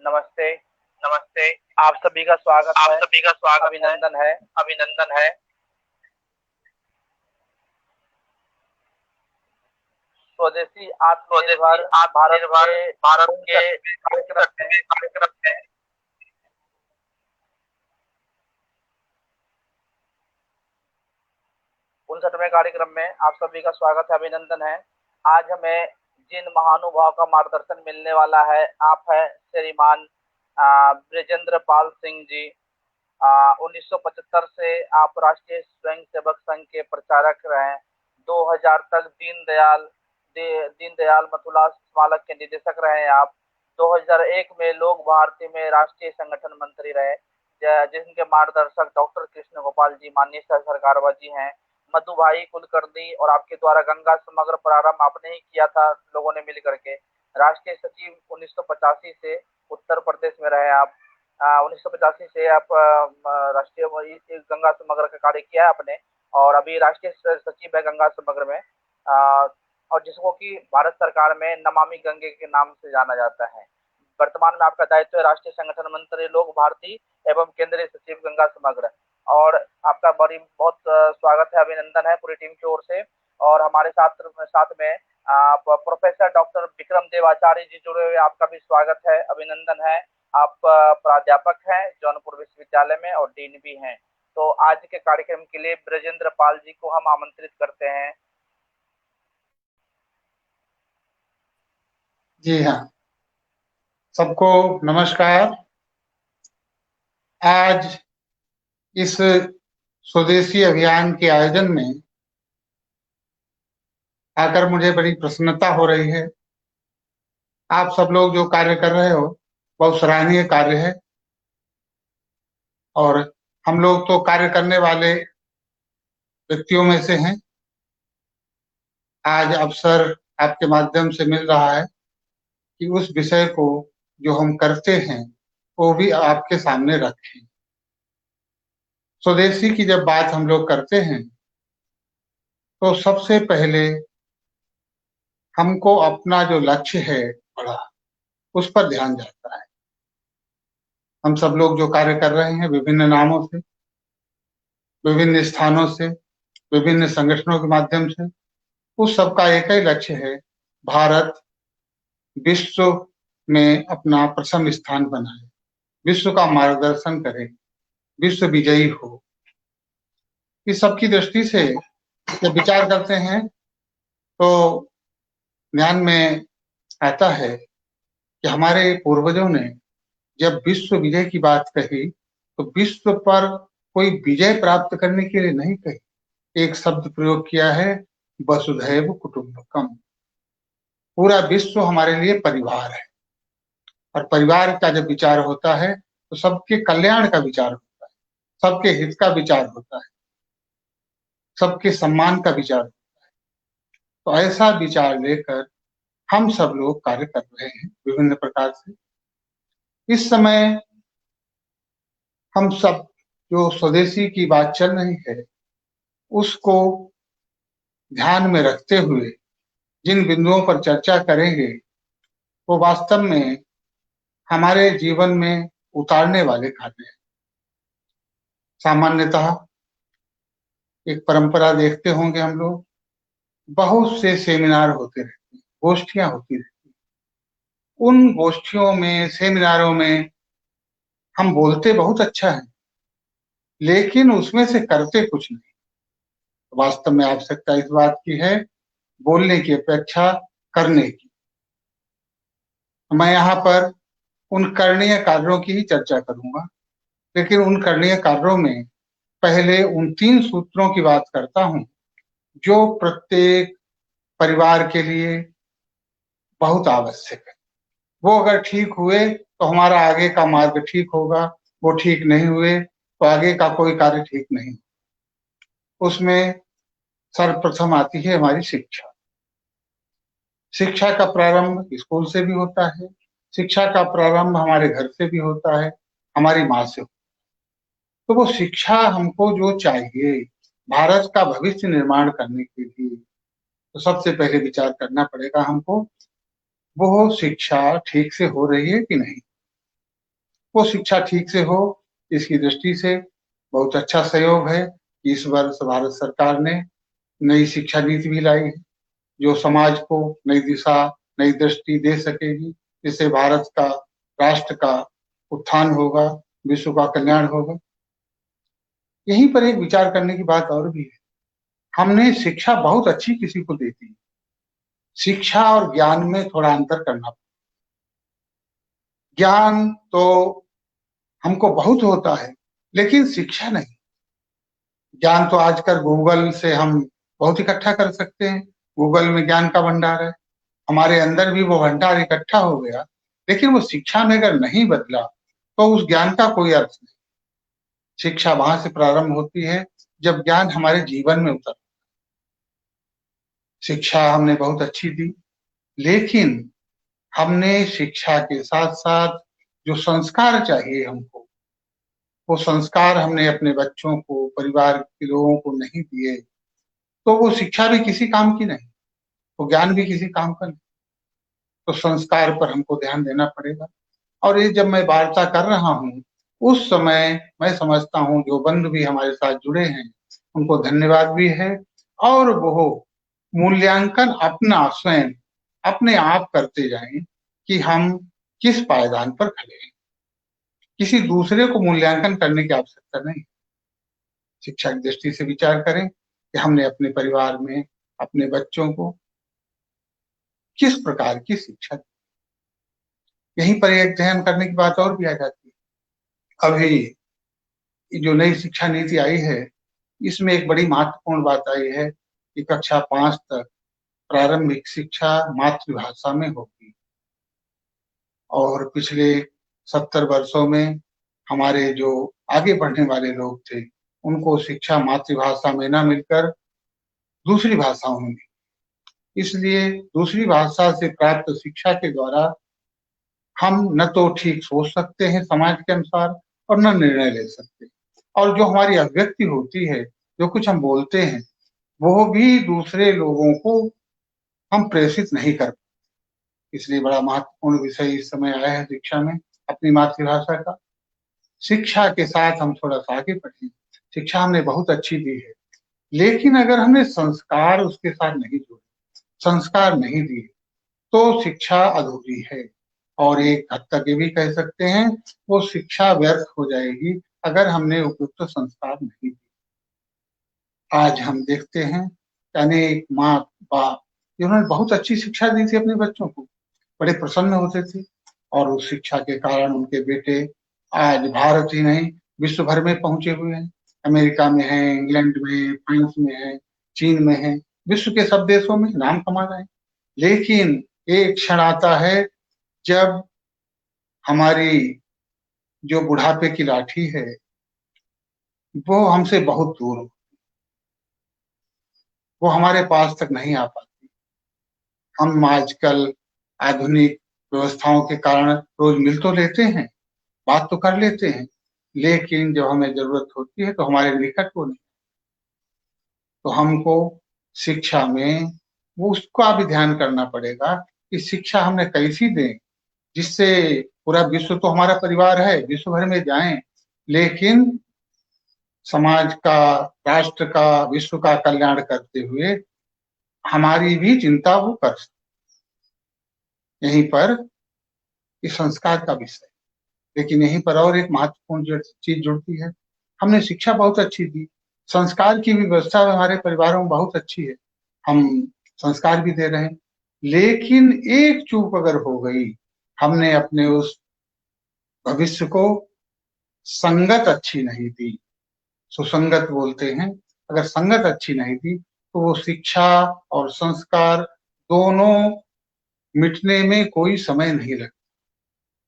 नमस्ते। नमस्ते। आप सभी का स्वागत आप है, सभी का स्वागत है। अभिनंदन है। अभिनंदन है। स्वदेशी स्वदेशी आत्मनिर्भर भारत आत्मनिर्भर के भारत के 59वें कार्यक्रम में 59वें कार्यक्रम है। आप सभी का स्वागत है, अभिनंदन है। आज हमें जिन महानुभाव का मार्गदर्शन मिलने वाला है, आप है श्रीमान ब्रिजेंद्र पाल सिंह जी। 1975 से आप राष्ट्रीय स्वयंसेवक संघ के प्रचारक रहे। 2000 तक दीनदयाल मथुला स्मारक के निदेशक रहे आप। 2001 में लोक भारती में राष्ट्रीय संगठन मंत्री रहे, जिनके मार्गदर्शक डॉक्टर कृष्ण गोपाल जी, माननीय सरकारवा जी हैं। मधु भाई कुलकर्णी और आपके द्वारा गंगा समग्र प्रारंभ आपने ही किया था, लोगों ने मिल करके। राष्ट्रीय सचिव 1985 से उत्तर प्रदेश में रहे आप। 1985 से आप राष्ट्रीय गंगा समग्र का कार्य किया है आपने, और अभी राष्ट्रीय सचिव है गंगा समग्र में। और जिसको कि भारत सरकार में नमामि गंगे के नाम से जाना जाता है। वर्तमान में आपका दायित्व है राष्ट्रीय संगठन मंत्री, लोक भारती एवं केंद्रीय सचिव गंगा समग्र। और आपका बहुत स्वागत है, अभिनंदन है पूरी टीम की ओर से। और हमारे साथ में प्रोफेसर डॉक्टर विक्रम देव आचार्य जी जुड़े हुए, आपका भी स्वागत है, अभिनंदन है। आप प्राध्यापक हैं जौनपुर विश्वविद्यालय में और डीन भी हैं। तो आज के कार्यक्रम के लिए ब्रजेंद्र पाल जी को हम आमंत्रित करते हैं। जी हाँ, सबको नमस्कार। आज इस स्वदेशी अभियान के आयोजन में आकर मुझे बड़ी प्रसन्नता हो रही है। आप सब लोग जो कार्य कर रहे हो बहुत सराहनीय कार्य है, और हम लोग तो कार्य करने वाले व्यक्तियों में से हैं। आज अवसर आपके माध्यम से मिल रहा है कि उस विषय को जो हम करते हैं वो भी आपके सामने रखें। स्वदेशी की जब बात हम लोग करते हैं तो सबसे पहले हमको अपना जो लक्ष्य है बड़ा, उस पर ध्यान जाता है। हम सब लोग जो कार्य कर रहे हैं विभिन्न नामों से, विभिन्न स्थानों से, विभिन्न संगठनों के माध्यम से, उस सबका एक ही लक्ष्य है, भारत विश्व में अपना प्रथम स्थान बनाए, विश्व का मार्गदर्शन करे, विश्व विजयी हो। इस सब की दृष्टि से जब विचार करते हैं तो ध्यान में आता है कि हमारे पूर्वजों ने जब विश्व विजय की बात कही तो विश्व पर कोई विजय प्राप्त करने के लिए नहीं कही, एक शब्द प्रयोग किया है, वसुधैव कुटुंबकम। पूरा विश्व हमारे लिए परिवार है, और परिवार का जब विचार होता है तो सबके कल्याण का विचार होता है, सबके हित का विचार होता है, सबके सम्मान का विचार होता है। तो ऐसा विचार लेकर हम सब लोग कार्य कर रहे हैं विभिन्न प्रकार से। इस समय हम सब जो स्वदेशी की बात चल रही है उसको ध्यान में रखते हुए जिन बिंदुओं पर चर्चा करेंगे वो वास्तव में हमारे जीवन में उतारने वाले कार्य हैं। सामान्यतः एक परंपरा देखते होंगे हम लोग, बहुत से सेमिनार होते रहते हैं, गोष्ठियां होती रहती हैं। उन गोष्ठियों में, सेमिनारों में हम बोलते बहुत अच्छा है, लेकिन उसमें से करते कुछ नहीं। वास्तव में आवश्यकता इस बात की है, बोलने की अपेक्षा करने की। मैं यहाँ पर उन करणीय कार्यों की ही चर्चा करूंगा, लेकिन उन करणीय कार्यों में पहले उन 3 सूत्रों की बात करता हूं जो प्रत्येक परिवार के लिए बहुत आवश्यक है। वो अगर ठीक हुए तो हमारा आगे का मार्ग ठीक होगा, वो ठीक नहीं हुए तो आगे का कोई कार्य ठीक नहीं। उसमें सर्वप्रथम आती है हमारी शिक्षा। शिक्षा का प्रारंभ स्कूल से भी होता है, शिक्षा का प्रारंभ हमारे घर से भी होता है, हमारी माँ से। तो वो शिक्षा हमको जो चाहिए भारत का भविष्य निर्माण करने के लिए, तो सबसे पहले विचार करना पड़ेगा हमको वो शिक्षा ठीक से हो रही है कि नहीं। वो शिक्षा ठीक से हो, इसकी दृष्टि से बहुत अच्छा सहयोग है कि इस वर्ष भारत सरकार ने नई शिक्षा नीति भी लाई है, जो समाज को नई दिशा, नई दृष्टि दे सकेगी, जिससे भारत का, राष्ट्र का उत्थान होगा, विश्व का कल्याण होगा। यहीं पर एक विचार करने की बात और भी है। हमने शिक्षा बहुत अच्छी किसी को दी थी, शिक्षा और ज्ञान में थोड़ा अंतर करना। ज्ञान तो हमको बहुत होता है, लेकिन शिक्षा नहीं। ज्ञान तो आजकल गूगल से हम बहुत इकट्ठा कर सकते हैं, गूगल में ज्ञान का भंडार है, हमारे अंदर भी वो भंडार इकट्ठा हो गया, लेकिन वो शिक्षा में अगर नहीं बदला तो उस ज्ञान का कोई अर्थ नहीं। शिक्षा वहां से प्रारंभ होती है जब ज्ञान हमारे जीवन में उतर। शिक्षा हमने बहुत अच्छी दी, लेकिन हमने शिक्षा के साथ साथ जो संस्कार चाहिए हमको, वो संस्कार हमने अपने बच्चों को, परिवार के लोगों को नहीं दिए, तो वो शिक्षा भी किसी काम की नहीं, वो ज्ञान भी किसी काम का नहीं। तो संस्कार पर हमको ध्यान देना पड़ेगा। और ये जब मैं वार्ता कर रहा हूँ, उस समय मैं समझता हूँ जो बंधु भी हमारे साथ जुड़े हैं, उनको धन्यवाद भी है। और वो मूल्यांकन अपना स्वयं अपने आप करते जाएं कि हम किस पायदान पर खड़े हैं। किसी दूसरे को मूल्यांकन करने की आवश्यकता नहीं। शिक्षा की दृष्टि से विचार करें कि हमने अपने परिवार में अपने बच्चों को किस प्रकार की शिक्षा दी। यहीं पर एक ध्यान करने की बात और भी आ जाती है। अभी जो नई शिक्षा नीति आई है, इसमें एक बड़ी महत्वपूर्ण बात आई है कि कक्षा 5 तक प्रारंभिक शिक्षा मातृभाषा में होगी। और पिछले 70 वर्षों में हमारे जो आगे बढ़ने वाले लोग थे, उनको शिक्षा मातृभाषा में न मिलकर दूसरी भाषाओं में मिली। इसलिए दूसरी भाषा से प्राप्त शिक्षा के द्वारा हम न तो ठीक सोच सकते हैं समाज के अनुसार, और न निर्णय ले सकते। और जो हमारी अभिव्यक्ति होती है, जो कुछ हम बोलते हैं, वो भी दूसरे लोगों को हम प्रेषित नहीं कर पाते। इसलिए बड़ा महत्वपूर्ण विषय इस समय आया है शिक्षा में, अपनी मातृभाषा का। शिक्षा के साथ हम थोड़ा सा आगे बढ़े। शिक्षा हमने बहुत अच्छी दी है, लेकिन अगर हमने संस्कार उसके साथ नहीं जोड़े, संस्कार नहीं दिए, तो शिक्षा अधूरी है। और एक हद तक ये भी कह सकते हैं, वो शिक्षा व्यर्थ हो जाएगी अगर हमने उपयुक्त संस्कार नहीं दिए। आज हम देखते हैं कि अनेक माँ बाप जिन्होंने बहुत अच्छी शिक्षा दी थी अपने बच्चों को, बड़े प्रसन्न होते थे, और उस शिक्षा के कारण उनके बेटे आज भारत ही नहीं विश्व भर में पहुंचे हुए हैं। अमेरिका में है, इंग्लैंड में, फ्रांस में है, चीन में है, विश्व के सब देशों में नाम कमा रहे हैं। लेकिन एक क्षण आता है जब हमारी जो बुढ़ापे की लाठी है, वो हमसे बहुत दूर हो, वो हमारे पास तक नहीं आ पाती। हम आजकल आधुनिक व्यवस्थाओं के कारण रोज मिल तो लेते हैं, बात तो कर लेते हैं, लेकिन जब हमें जरूरत होती है तो हमारे निकट वो नहीं। तो हमको शिक्षा में वो उसका भी ध्यान करना पड़ेगा कि शिक्षा हमने कैसी दें, जिससे पूरा विश्व तो हमारा परिवार है, विश्व भर में जाएं, लेकिन समाज का, राष्ट्र का, विश्व का कल्याण करते हुए हमारी भी चिंता वो कर सकते। यहीं पर इस संस्कार का विषय, लेकिन यहीं पर और एक महत्वपूर्ण चीज जुड़ती है। हमने शिक्षा बहुत अच्छी दी, संस्कार की भी व्यवस्था हमारे परिवारों में बहुत अच्छी है, हम संस्कार भी दे रहे हैं, लेकिन एक चूक अगर हो गई, हमने अपने उस भविष्य को संगत अच्छी नहीं दी, सुसंगत बोलते हैं, अगर संगत अच्छी नहीं दी तो वो शिक्षा और संस्कार दोनों मिटने में कोई समय नहीं लगता।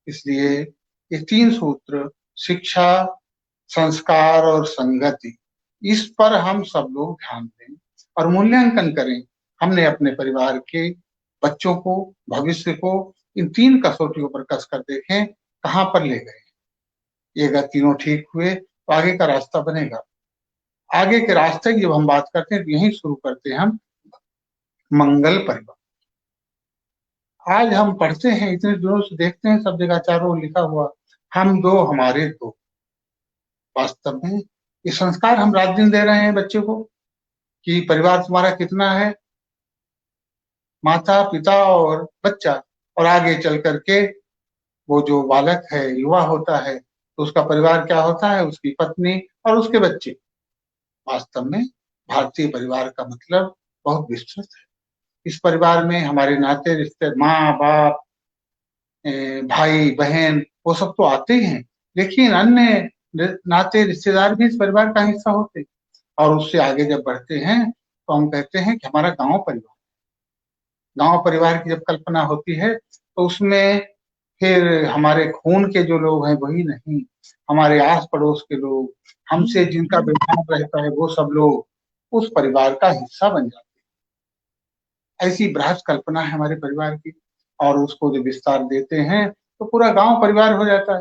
इसलिए ये 3 सूत्र, शिक्षा, संस्कार और संगति, इस पर हम सब लोग ध्यान दें और मूल्यांकन करें। हमने अपने परिवार के बच्चों को, भविष्य को इन 3 कसौटियों पर कसकर देखें कहाँ पर ले गए। ये अगर तीनों ठीक हुए तो आगे का रास्ता बनेगा। आगे के रास्ते की जब हम बात करते हैं तो यहीं शुरू करते हैं हम मंगल परिवार। आज हम पढ़ते हैं, इतने दिनों से देखते हैं सब जगह चारों ओर लिखा हुआ, हम दो हमारे दो। वास्तव में ये संस्कार हम रात दिन दे रहे हैं बच्चे को कि परिवार तुम्हारा कितना है, माता पिता और बच्चा, और आगे चल करके वो जो बालक है, युवा होता है, तो उसका परिवार क्या होता है, उसकी पत्नी और उसके बच्चे। वास्तव में भारतीय परिवार का मतलब बहुत विस्तृत है। इस परिवार में हमारे नाते रिश्ते, माँ बाप, भाई बहन, वो सब तो आते ही हैं, लेकिन अन्य नाते रिश्तेदार भी इस परिवार का हिस्सा होते हैं। और उससे आगे जब बढ़ते हैं तो हम कहते हैं कि हमारा गांव परिवार की जब कल्पना होती है तो उसमें फिर हमारे खून के जो लोग हैं वही नहीं, हमारे आस पड़ोस के लोग, हमसे जिनका व्यवहार रहता है, वो सब लोग उस परिवार का हिस्सा बन जाते हैं। ऐसी बृहद कल्पना है हमारे परिवार की, और उसको जब विस्तार देते हैं तो पूरा गांव परिवार हो जाता है।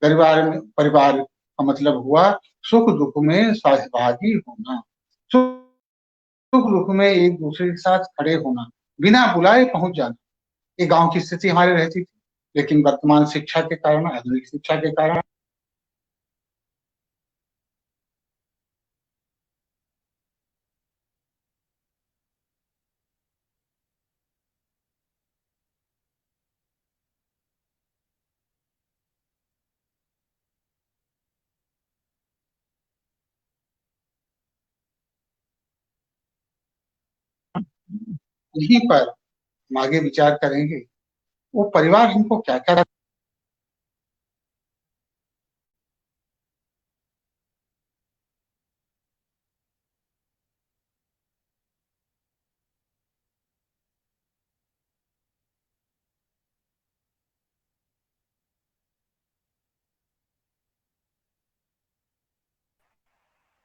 परिवार का मतलब हुआ सुख दुख में सहभागी होना, सुख दुख में एक दूसरे के साथ खड़े होना, बिना बुलाए पहुंच जाना। ये गांव की स्थिति हमारे रहती थी, लेकिन वर्तमान शिक्षा के कारण, आधुनिक शिक्षा के कारण यहीं पर हम आगे विचार करेंगे वो परिवार हमको क्या क्या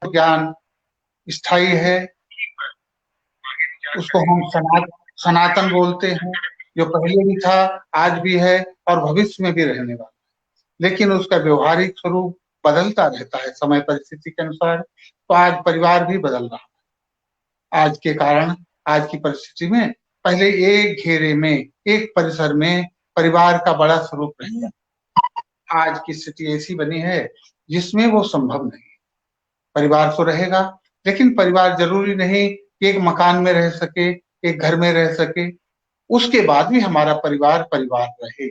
ज्ञान स्थायी है, उसको हम सनातन बोलते हैं, जो पहले भी था, आज भी है और भविष्य में भी रहने वाला। लेकिन उसका व्यवहारिक स्वरूप बदलता रहता है समय परिस्थिति के अनुसार। तो आज परिवार भी बदल रहा है। आज के कारण, आज की परिस्थिति में पहले एक घेरे में, एक परिसर में परिवार का बड़ा स्वरूप रहता है। आज की स्थिति ऐसी बनी है जिसमें वो संभव नहीं। परिवार तो रहेगा, लेकिन परिवार जरूरी नहीं कि एक मकान में रह सके, एक घर में रह सके। उसके बाद भी हमारा परिवार परिवार रहे,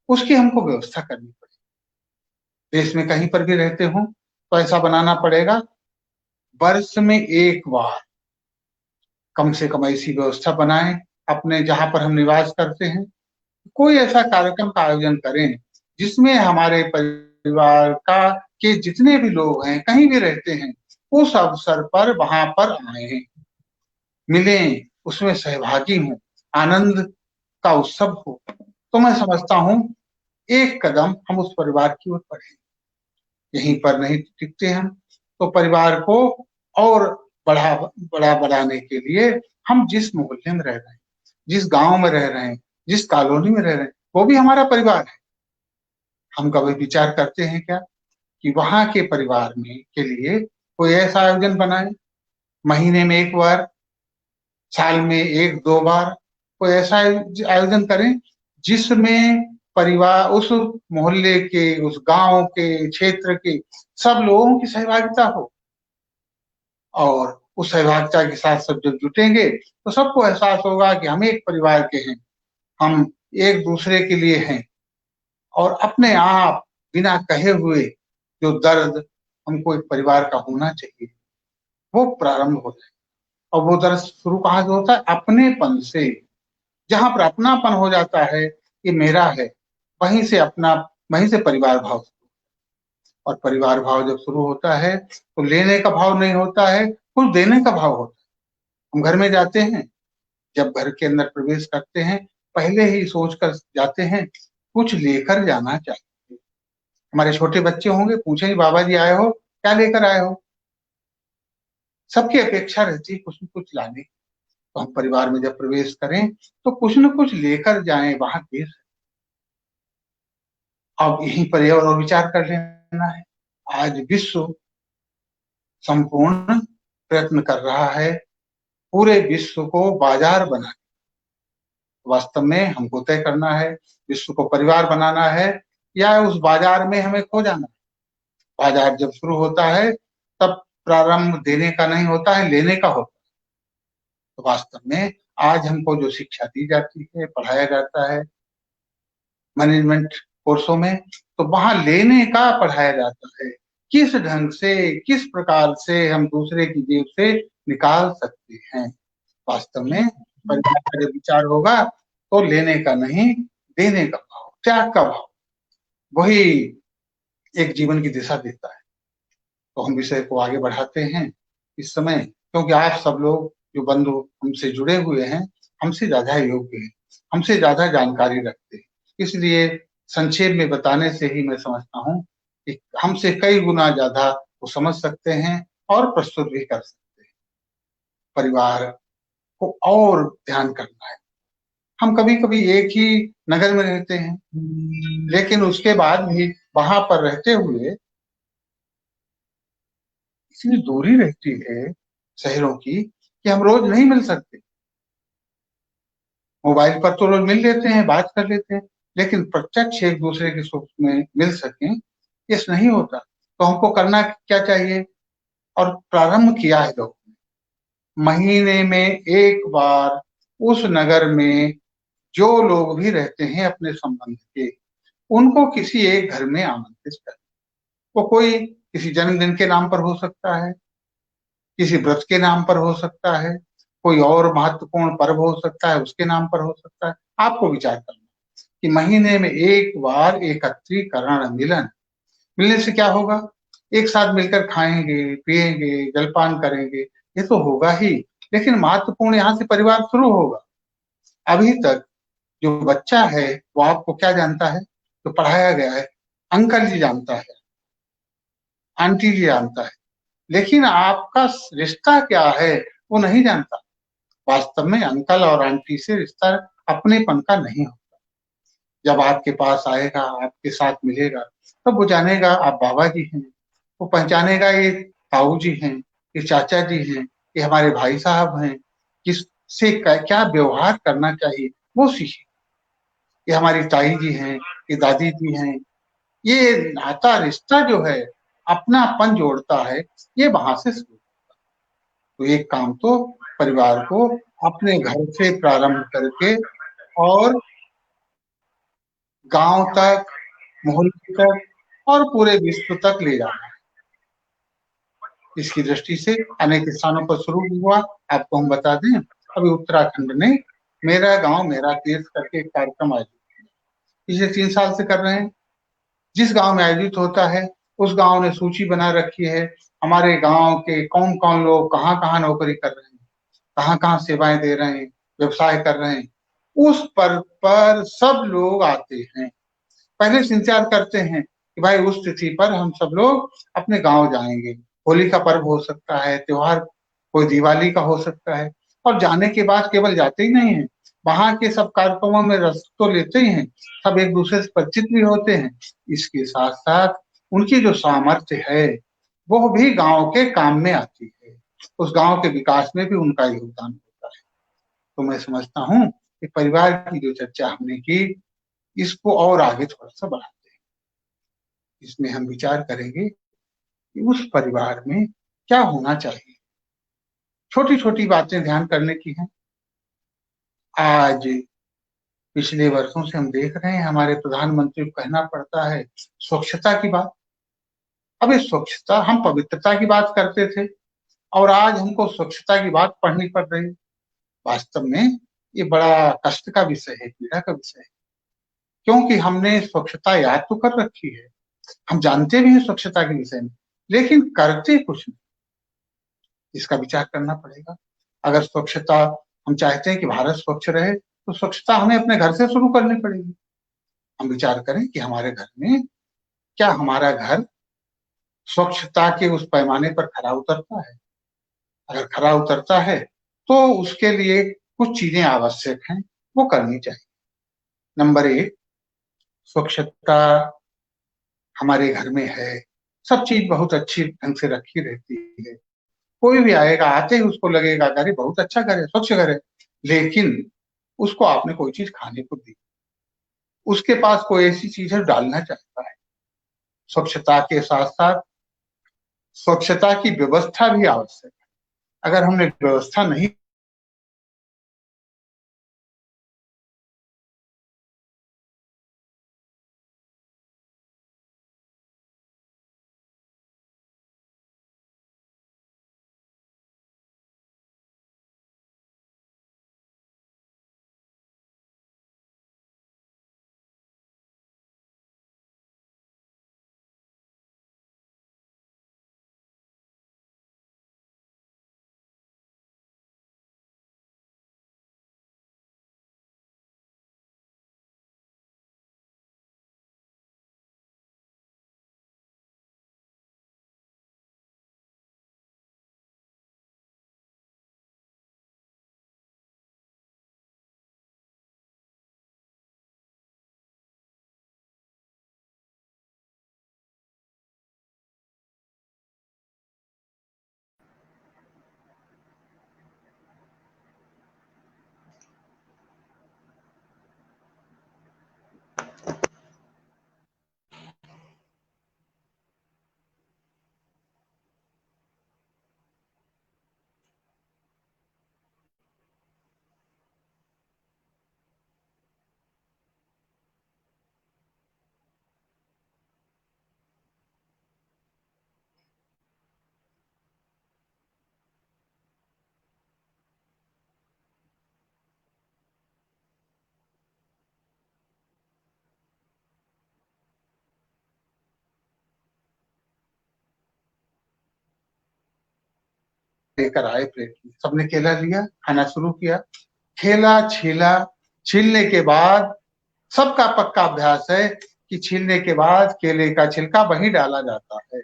उसकी हमको व्यवस्था करनी पड़ेगी। देश में कहीं पर भी रहते हो तो ऐसा बनाना पड़ेगा, वर्ष में एक बार कम से कम ऐसी व्यवस्था बनाएं अपने जहां पर हम निवास करते हैं, कोई ऐसा कार्यक्रम का आयोजन करें जिसमें हमारे परिवार का के जितने भी लोग हैं, कहीं भी रहते हैं, उस अवसर पर वहां पर आए, मिलें, उसमें सहभागी हों, आनंद का उत्सव हो। तो मैं समझता हूँ एक कदम हम उस परिवार की ओर बढ़े। यहीं पर नहीं टिकते हम, तो परिवार को और बड़ा बढ़ाने के लिए हम जिस मोहल्ले में रह रहे हैं, जिस गांव में रह रहे हैं, जिस कॉलोनी में रह रहे हैं, वो भी हमारा परिवार है। हम कभी विचार करते हैं क्या कि वहां के परिवार में के लिए कोई ऐसा आयोजन बनाए, महीने में एक बार, साल में एक दो बार कोई ऐसा आयोजन करें जिसमें परिवार, उस मोहल्ले के, उस गांव के, क्षेत्र के सब लोगों की सहभागिता हो। और उस सहभागिता के साथ सब जब जुटेंगे तो सबको एहसास होगा कि हम एक परिवार के हैं, हम एक दूसरे के लिए हैं, और अपने आप बिना कहे हुए जो दर्द हमको एक परिवार का होना चाहिए वो प्रारंभ हो जाए। और वो दर्द शुरू कहाँ से होता है? अपनेपन से। जहां पर अपनापन हो जाता है, ये मेरा है, वहीं से परिवार भाव, और परिवार भाव जब शुरू होता है तो लेने का भाव नहीं होता है, कुछ देने का भाव होता है। हम घर में जाते हैं, जब घर के अंदर प्रवेश करते हैं, पहले ही सोच कर जाते हैं कुछ लेकर जाना चाहिए। हमारे छोटे बच्चे होंगे, पूछेंगे बाबा जी आए हो, क्या लेकर आए हो? सबकी अपेक्षा रहती है कुछ न कुछ लाने की। तो हम परिवार में जब प्रवेश करें तो कुछ न कुछ लेकर जाएं वहां देर। अब यहीं पर और विचार कर लेना है। आज विश्व संपूर्ण प्रयत्न कर रहा है पूरे विश्व को बाजार बनाने। वास्तव में हमको तय करना है, विश्व को परिवार बनाना है, या उस बाजार में हमें खो जाना है? बाजार जब शुरू होता है तब प्रारंभ देने का नहीं होता है, लेने का होता है। तो वास्तव में आज हमको जो शिक्षा दी जाती है, पढ़ाया जाता है मैनेजमेंट कोर्सों में, तो वहां लेने का पढ़ाया जाता है। किस ढंग से, किस प्रकार से हम दूसरे की जेब से निकाल सकते हैं। वास्तव में परिवार का जब विचार होगा तो लेने का नहीं, देने का भाव, त्याग का भाव, वही एक जीवन की दिशा देता है। तो हम विषय को आगे बढ़ाते हैं इस समय, क्योंकि आप सब लोग जो बंधु हमसे जुड़े हुए हैं, हमसे ज्यादा योग्य हैं, हमसे ज्यादा जानकारी रखते हैं। इसलिए संक्षेप में बताने से ही मैं समझता हूँ कि हमसे कई गुना ज्यादा वो समझ सकते हैं और प्रस्तुत भी कर सकते हैं। परिवार को और ध्यान करना है। हम कभी-कभी एक ही नगर में रहते हैं, लेकिन उसके बाद भी वहां पर रहते हुए इतनी दूरी रहती है शहरों की कि हम रोज नहीं मिल सकते। मोबाइल पर तो रोज मिल लेते हैं, बात कर लेते हैं, लेकिन प्रत्यक्ष एक दूसरे के सुख में मिल सकें, ये नहीं होता। तो हमको करना क्या चाहिए, और प्रारंभ किया है लोग, महीने में एक बार उस नगर में जो लोग भी रहते हैं अपने संबंध के, उनको किसी एक घर में आमंत्रित करें। वो कोई किसी जन्मदिन के नाम पर हो सकता है, किसी व्रत के नाम पर हो सकता है, कोई और महत्वपूर्ण पर्व हो सकता है, उसके नाम पर हो सकता है। आपको विचार करना कि महीने में एक बार एकत्रीकरण मिलन, मिलने से क्या होगा, एक साथ मिलकर खाएंगे, पिएंगे, जलपान करेंगे, ये तो होगा ही, लेकिन महत्वपूर्ण यहाँ से परिवार शुरू होगा। अभी तक जो बच्चा है वो आपको क्या जानता है, तो पढ़ाया गया है, अंकल जी जानता है, आंटी जी जानता है, लेकिन आपका रिश्ता क्या है वो नहीं जानता। वास्तव में अंकल और आंटी से रिश्ता अपनेपन का नहीं होता। जब आपके पास आएगा, आपके साथ मिलेगा, तब वो जानेगा आप बाबा जी हैं, वो पहचानेगा ये ताऊ जी हैं, ये चाचा जी हैं, ये हमारे भाई साहब हैं, किससे क्या व्यवहार करना चाहिए वो सीखे। ये हमारी ताई जी हैं, ये दादी जी हैं। ये नाता रिश्ता जो है, अपनापन जोड़ता है, ये वहां से शुरू। तो एक काम तो परिवार को अपने घर से प्रारंभ करके और गांव तक, मोहल्ले तक और पूरे विश्व तक ले जाना है। इसकी दृष्टि से अनेक स्थानों पर शुरू हुआ। आपको हम बता दें, अभी उत्तराखंड में मेरा गांव मेरा तीर्थ करके एक कार्यक्रम आयोजित किया, पिछले 3 साल से कर रहे हैं। जिस गांव में आयोजित होता है उस गांव ने सूची बना रखी है, हमारे गांव के कौन कौन लोग कहाँ कहाँ नौकरी कर रहे हैं, कहाँ कहाँ सेवाएं दे रहे हैं, व्यवसाय कर रहे हैं। उस पर सब लोग आते हैं, पहले से इंतजार करते हैं कि भाई उस तिथि पर हम सब लोग अपने गांव जाएंगे। होली का पर्व हो सकता है, त्योहार कोई दिवाली का हो सकता है, और जाने के बाद केवल जाते ही नहीं है, वहां के सब कार्यक्रमों में रस तो लेते ही हैं, सब एक दूसरे से परिचित भी होते हैं। इसके साथ साथ उनकी जो सामर्थ्य है वो भी गांव के काम में आती है, उस गांव के विकास में भी उनका योगदान होता है। तो मैं समझता हूँ कि परिवार की जो चर्चा हमने की, इसको और आगे थोड़ा सा बढ़ाते हैं। इसमें हम विचार करेंगे कि उस परिवार में क्या होना चाहिए। छोटी छोटी बातें ध्यान करने की हैं। आज पिछले वर्षों से हम देख रहे हैं हमारे प्रधानमंत्री को कहना पड़ता है स्वच्छता की बात। अब ये स्वच्छता, हम पवित्रता की बात करते थे और आज हमको स्वच्छता की बात पढ़नी पड़ रही है। वास्तव में ये बड़ा कष्ट का विषय है, पीड़ा का विषय है, क्योंकि हमने स्वच्छता याद तो कर रखी है, हम जानते भी हैं स्वच्छता के विषय में, लेकिन करते कुछ नहीं। इसका विचार करना पड़ेगा। अगर स्वच्छता, हम चाहते हैं कि भारत स्वच्छ रहे, तो स्वच्छता हमें अपने घर से शुरू करनी पड़ेगी। हम विचार करें कि हमारे घर में क्या हमारा घर स्वच्छता के उस पैमाने पर खरा उतरता है। अगर खरा उतरता है तो उसके लिए कुछ चीजें आवश्यक हैं, वो करनी चाहिए। नंबर 1, स्वच्छता हमारे घर में है, सब चीज बहुत अच्छी ढंग से रखी रहती है, कोई भी आएगा, आते ही उसको लगेगा अरे बहुत अच्छा घर है, स्वच्छ घर है, लेकिन उसको आपने कोई चीज खाने को दी, उसके पास कोई ऐसी चीज है डालना चाहता है। स्वच्छता के साथ साथ स्वच्छता की व्यवस्था भी आवश्यक है। अगर हमने व्यवस्था नहीं लेकर आए प्लेट में, सबने केला लिया, खाना शुरू किया, खेला, छीला। छीलने के बाद सबका पक्का अभ्यास है कि छीलने के बाद केले का छिलका वहीं डाला जाता है,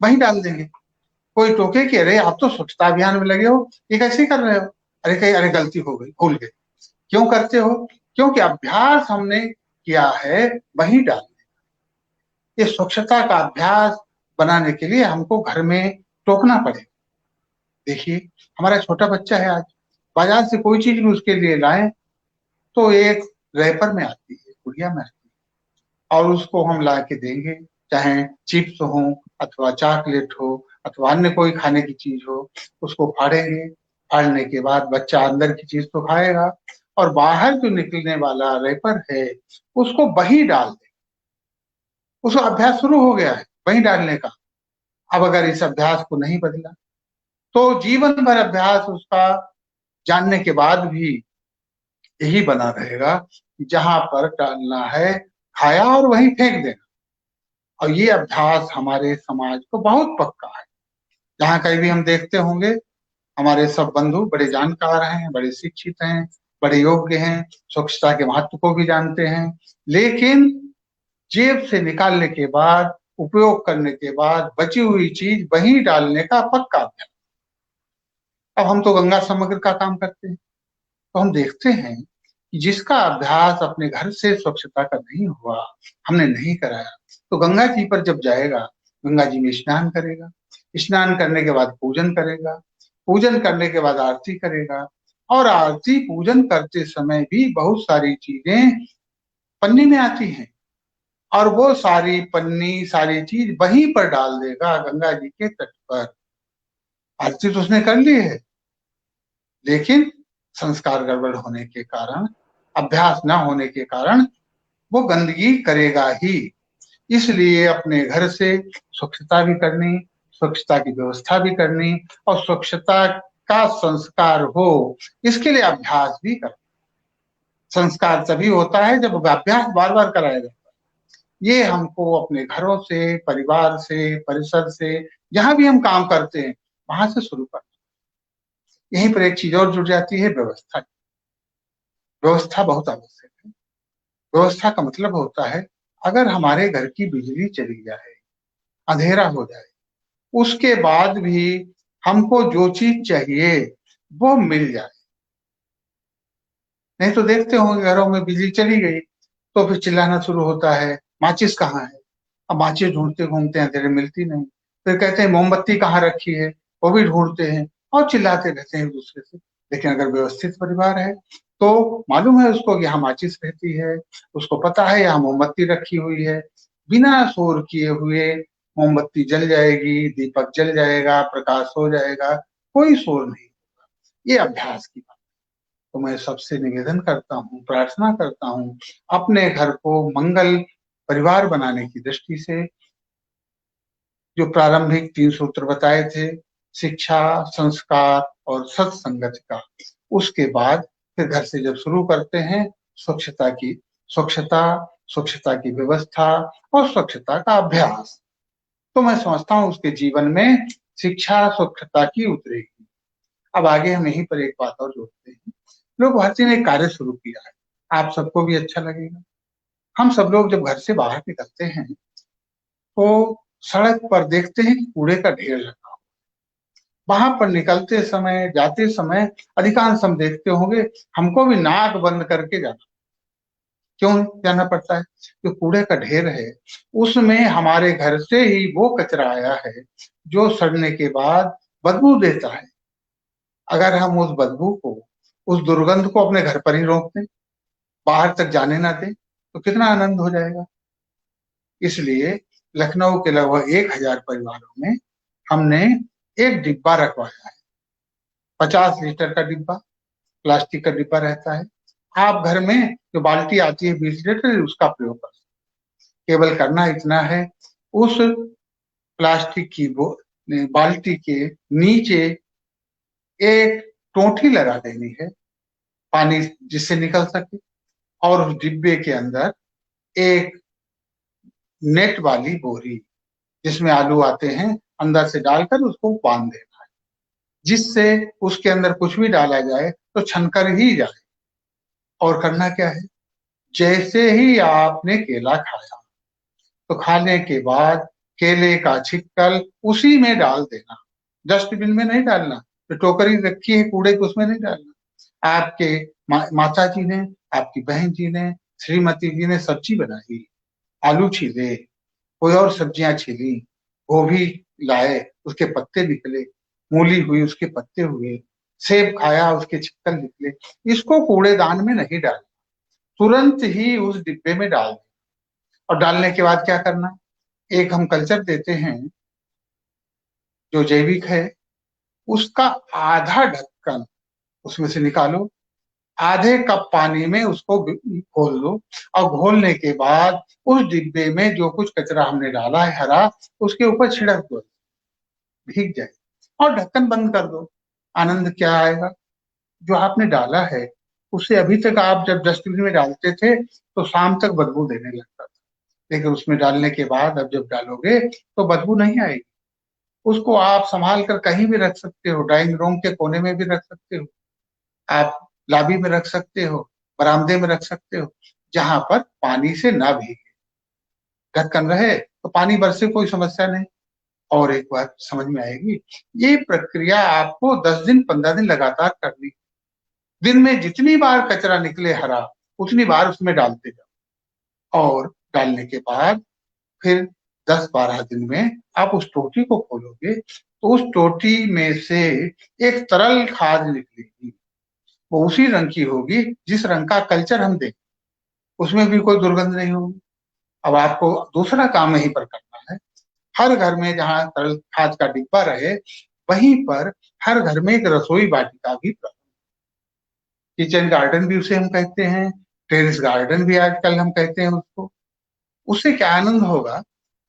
वहीं डाल देंगे। कोई टोके कि अरे आप तो स्वच्छता अभियान में लगे हो, ये कैसे कर रहे हो? अरे कहीं अरे गलती हो गई, भूल गए। क्यों करते हो? क्योंकि अभ्यास हमने किया है वहीं डाल। ये स्वच्छता का अभ्यास बनाने के लिए हमको घर में टोकना पड़ेगा। देखिए, हमारा छोटा बच्चा है, आज बाजार से कोई चीज भी उसके लिए लाए तो एक रैपर में आती है, गुड़िया में आती है, और उसको हम ला के देंगे, चाहे चिप्स हो अथवा चॉकलेट हो अथवा अन्य कोई खाने की चीज हो, उसको फाड़ेंगे। फाड़ने के बाद बच्चा अंदर की चीज तो खाएगा और बाहर जो निकलने वाला रैपर है उसको वही डाल दे। उसका अभ्यास शुरू हो गया है वही डालने का। अब अगर इस अभ्यास को नहीं बदला तो जीवन भर अभ्यास उसका जानने के बाद भी यही बना रहेगा कि जहां पर डालना है खाया और वहीं फेंक देना। और ये अभ्यास हमारे समाज को बहुत पक्का है। जहां कहीं भी हम देखते होंगे, हमारे सब बंधु बड़े जानकार हैं, बड़े शिक्षित हैं, बड़े योग्य हैं, स्वच्छता के महत्व को भी जानते हैं, लेकिन जेब से निकालने के बाद, उपयोग करने के बाद बची हुई चीज वहीं डालने का पक्का अभ्यास। अब हम तो गंगा समग्र का काम करते हैं, तो हम देखते हैं कि जिसका अभ्यास अपने घर से स्वच्छता का नहीं हुआ, हमने नहीं कराया, तो गंगा जी पर जब जाएगा, गंगा जी में स्नान करेगा, स्नान करने के बाद पूजन करेगा, पूजन करने के बाद आरती करेगा, और आरती पूजन करते समय भी बहुत सारी चीजें पन्नी में आती हैं, और वो सारी पन्नी सारी चीज वहीं पर डाल देगा गंगा जी के तट पर। आरती तो उसने कर ली है, लेकिन संस्कार गड़बड़ होने के कारण, अभ्यास न होने के कारण वो गंदगी करेगा ही। इसलिए अपने घर से स्वच्छता भी करनी, स्वच्छता की व्यवस्था भी करनी, और स्वच्छता का संस्कार हो, इसके लिए अभ्यास भी करना। संस्कार तभी होता है जब अभ्यास बार बार कराया जाता है। ये हमको अपने घरों से, परिवार से, परिसर से, जहां भी हम काम करते हैं वहां से शुरू करना। यहीं पर एक चीज और जुड़ जाती है, व्यवस्था। व्यवस्था बहुत आवश्यक है। व्यवस्था का मतलब होता है, अगर हमारे घर की बिजली चली जाए, अंधेरा हो जाए, उसके बाद भी हमको जो चीज चाहिए वो मिल जाए। नहीं तो देखते होंगे घरों में बिजली चली गई तो फिर चिल्लाना शुरू होता है, माचिस कहाँ है? अब माचिस ढूंढते घूमते हैं, अंधेरे मिलती नहीं। फिर कहते हैं मोमबत्ती कहाँ रखी है, वो भी ढूंढते हैं और चिल्लाते रहते हैं एक दूसरे से। लेकिन अगर व्यवस्थित परिवार है तो मालूम है उसको कि यहाँ माचिस रहती है, उसको पता है यहाँ मोमबत्ती रखी हुई है, बिना शोर किए हुए मोमबत्ती जल जाएगी, दीपक जल जाएगा, प्रकाश हो जाएगा, कोई शोर नहीं। ये अभ्यास की बात। तो मैं सबसे निवेदन करता हूँ, प्रार्थना करता हूँ, अपने घर को मंगल परिवार बनाने की दृष्टि से जो प्रारंभिक 3 सूत्र बताए थे, शिक्षा, संस्कार और सत्संगत का, उसके बाद फिर घर से जब शुरू करते हैं स्वच्छता स्वच्छता की व्यवस्था और स्वच्छता का अभ्यास, तो मैं समझता हूँ उसके जीवन में शिक्षा स्वच्छता की उतरेगी। अब आगे हम यहीं पर एक बात और जोड़ते हैं। लोग भारती ने एक कार्य शुरू किया है, आप सबको भी अच्छा लगेगा। हम सब लोग जब घर से बाहर निकलते हैं तो सड़क पर देखते हैं कि कूड़े का ढेर लगा हो। वहां पर निकलते समय, जाते समय अधिकांश हम देखते होंगे, हमको भी नाक बंद करके जाना। क्यों जाना पड़ता है? जो कूड़े का ढेर है उसमें हमारे घर से ही वो कचरा आया है जो सड़ने के बाद बदबू देता है। अगर हम उस बदबू को, उस दुर्गंध को अपने घर पर ही रोक दें, बाहर तक जाने ना दें, तो कितना आनंद हो जाएगा। इसलिए लखनऊ के लगभग 1000 परिवारों में हमने एक डिब्बा रखवाया है। 50 लीटर का डिब्बा, प्लास्टिक का डिब्बा रहता है। आप घर में जो बाल्टी आती है 20 लीटर, उसका प्रयोग कर सकते। केवल करना इतना है, उस प्लास्टिक की बाल्टी के नीचे एक टोंटी लगा देनी है, पानी जिससे निकल सके, और उस डिब्बे के अंदर एक नेट वाली बोरी जिसमें आलू आते हैं, अंदर से डालकर उसको बांध देना है, जिससे उसके अंदर कुछ भी डाला जाए तो छनकर ही जाए। और करना क्या है, जैसे ही आपने केला खाया तो खाने के बाद केले का छिक्कल उसी में डाल देना, डस्टबिन में नहीं डालना। तो टोकरी रखी है कूड़े की, उसमें नहीं डालना। आपके माता जी ने, आपकी बहन जी ने, श्रीमती जी ने सब्जी बनाई, आलू छीले, कोई और सब्जियां छीली, गोभी लाए, उसके पत्ते निकले, मूली हुई, उसके पत्ते हुए, सेब खाया, उसके छिक्कल निकले, इसको कूड़ेदान में नहीं डालना, तुरंत ही उस डिब्बे में डाल दें। और डालने के बाद क्या करना, एक हम कल्चर देते हैं जो जैविक है, उसका आधा ढक्कन उसमें से निकालो, आधे कप पानी में उसको घोल लो, और घोलने के बाद उस डिब्बे में जो कुछ कचरा हमने डाला है हरा, उसके ऊपर छिड़क दो, भीग जाए, और ढक्कन बंद कर दो। आनंद क्या आएगा, जो आपने डाला है उसे अभी तक आप जब डस्टबिन में डालते थे तो शाम तक बदबू देने लगता था, लेकिन उसमें डालने के बाद अब जब डालोगे तो बदबू नहीं आएगी। उसको आप संभाल कर कहीं भी रख सकते हो, ड्राइंग रूम के कोने में भी रख सकते हो, आप लॉबी में रख सकते हो, बरामदे में रख सकते हो, जहां पर पानी से ना भीगे, ढक्कन रहे तो पानी बरसे कोई समस्या नहीं। और एक बात समझ में आएगी, ये प्रक्रिया आपको 10 दिन 15 दिन लगातार करनी। दिन में जितनी बार कचरा निकले हरा, उतनी बार उसमें डालते जाओ, और डालने के बाद फिर 10-12 दिन में आप उस टोटी को खोलोगे तो उस टोटी में से एक तरल खाद निकलेगी। वो उसी रंग की होगी जिस रंग का कल्चर हम दें, उसमें भी कोई दुर्गंध नहीं होगी। अब आपको दूसरा काम यहीं पर करना है, हर घर में जहां तरल खाद का डिब्बा रहे, वहीं पर हर घर में एक रसोई वाटिका भी, किचन गार्डन भी उसे हम कहते हैं, टेरेस गार्डन भी आजकल हम कहते हैं उसको। उससे क्या आनंद होगा,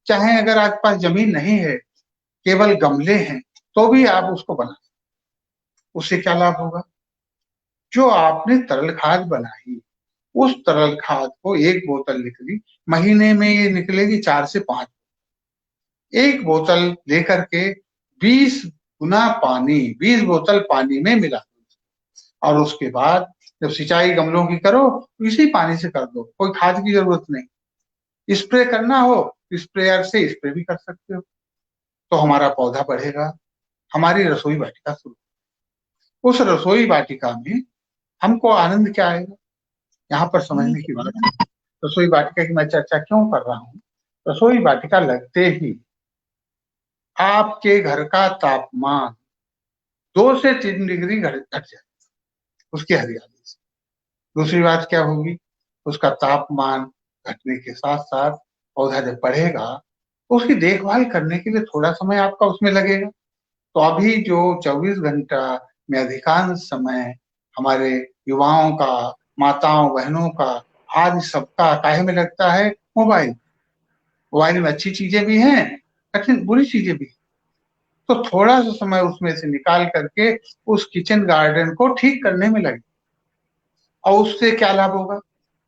चाहे अगर आपके पास जमीन नहीं है, केवल गमले हैं, तो भी आप उसको बना, उससे क्या लाभ होगा, जो आपने तरल खाद बनाई, उस तरल खाद को एक बोतल निकली, महीने में ये निकलेगी 4 से 5। एक बोतल लेकर के 20 बोतल पानी में मिला दो, और उसके बाद जब सिंचाई गमलों की करो तो इसी पानी से कर दो, कोई खाद की जरूरत नहीं। स्प्रे करना हो, स्प्रेयर से स्प्रे भी कर सकते हो, तो हमारा पौधा बढ़ेगा। हमारी रसोई वाटिका शुरू, उस रसोई वाटिका में हमको आनंद क्या आएगा, यहाँ पर समझने की बात है। रसोई वाटिका की मैं चर्चा क्यों कर रहा हूँ, रसोई वाटिका लगते ही आपके घर का तापमान 2 से 3 डिग्री घट जाए उसकी हरियाली से। दूसरी बात क्या होगी, उसका तापमान घटने के साथ साथ पौधा जब बढ़ेगा तो उसकी देखभाल करने के लिए थोड़ा समय आपका उसमें लगेगा। तो अभी जो 24 घंटा में अधिकांश समय हमारे युवाओं का, माताओं बहनों का, आज सबका काहे में लगता है, मोबाइल। मोबाइल में अच्छी चीजें भी हैं, लेकिन बुरी चीजें भी। तो थोड़ा सा समय उसमें से निकाल करके उस किचन गार्डन को ठीक करने में लगे। और उससे क्या लाभ होगा,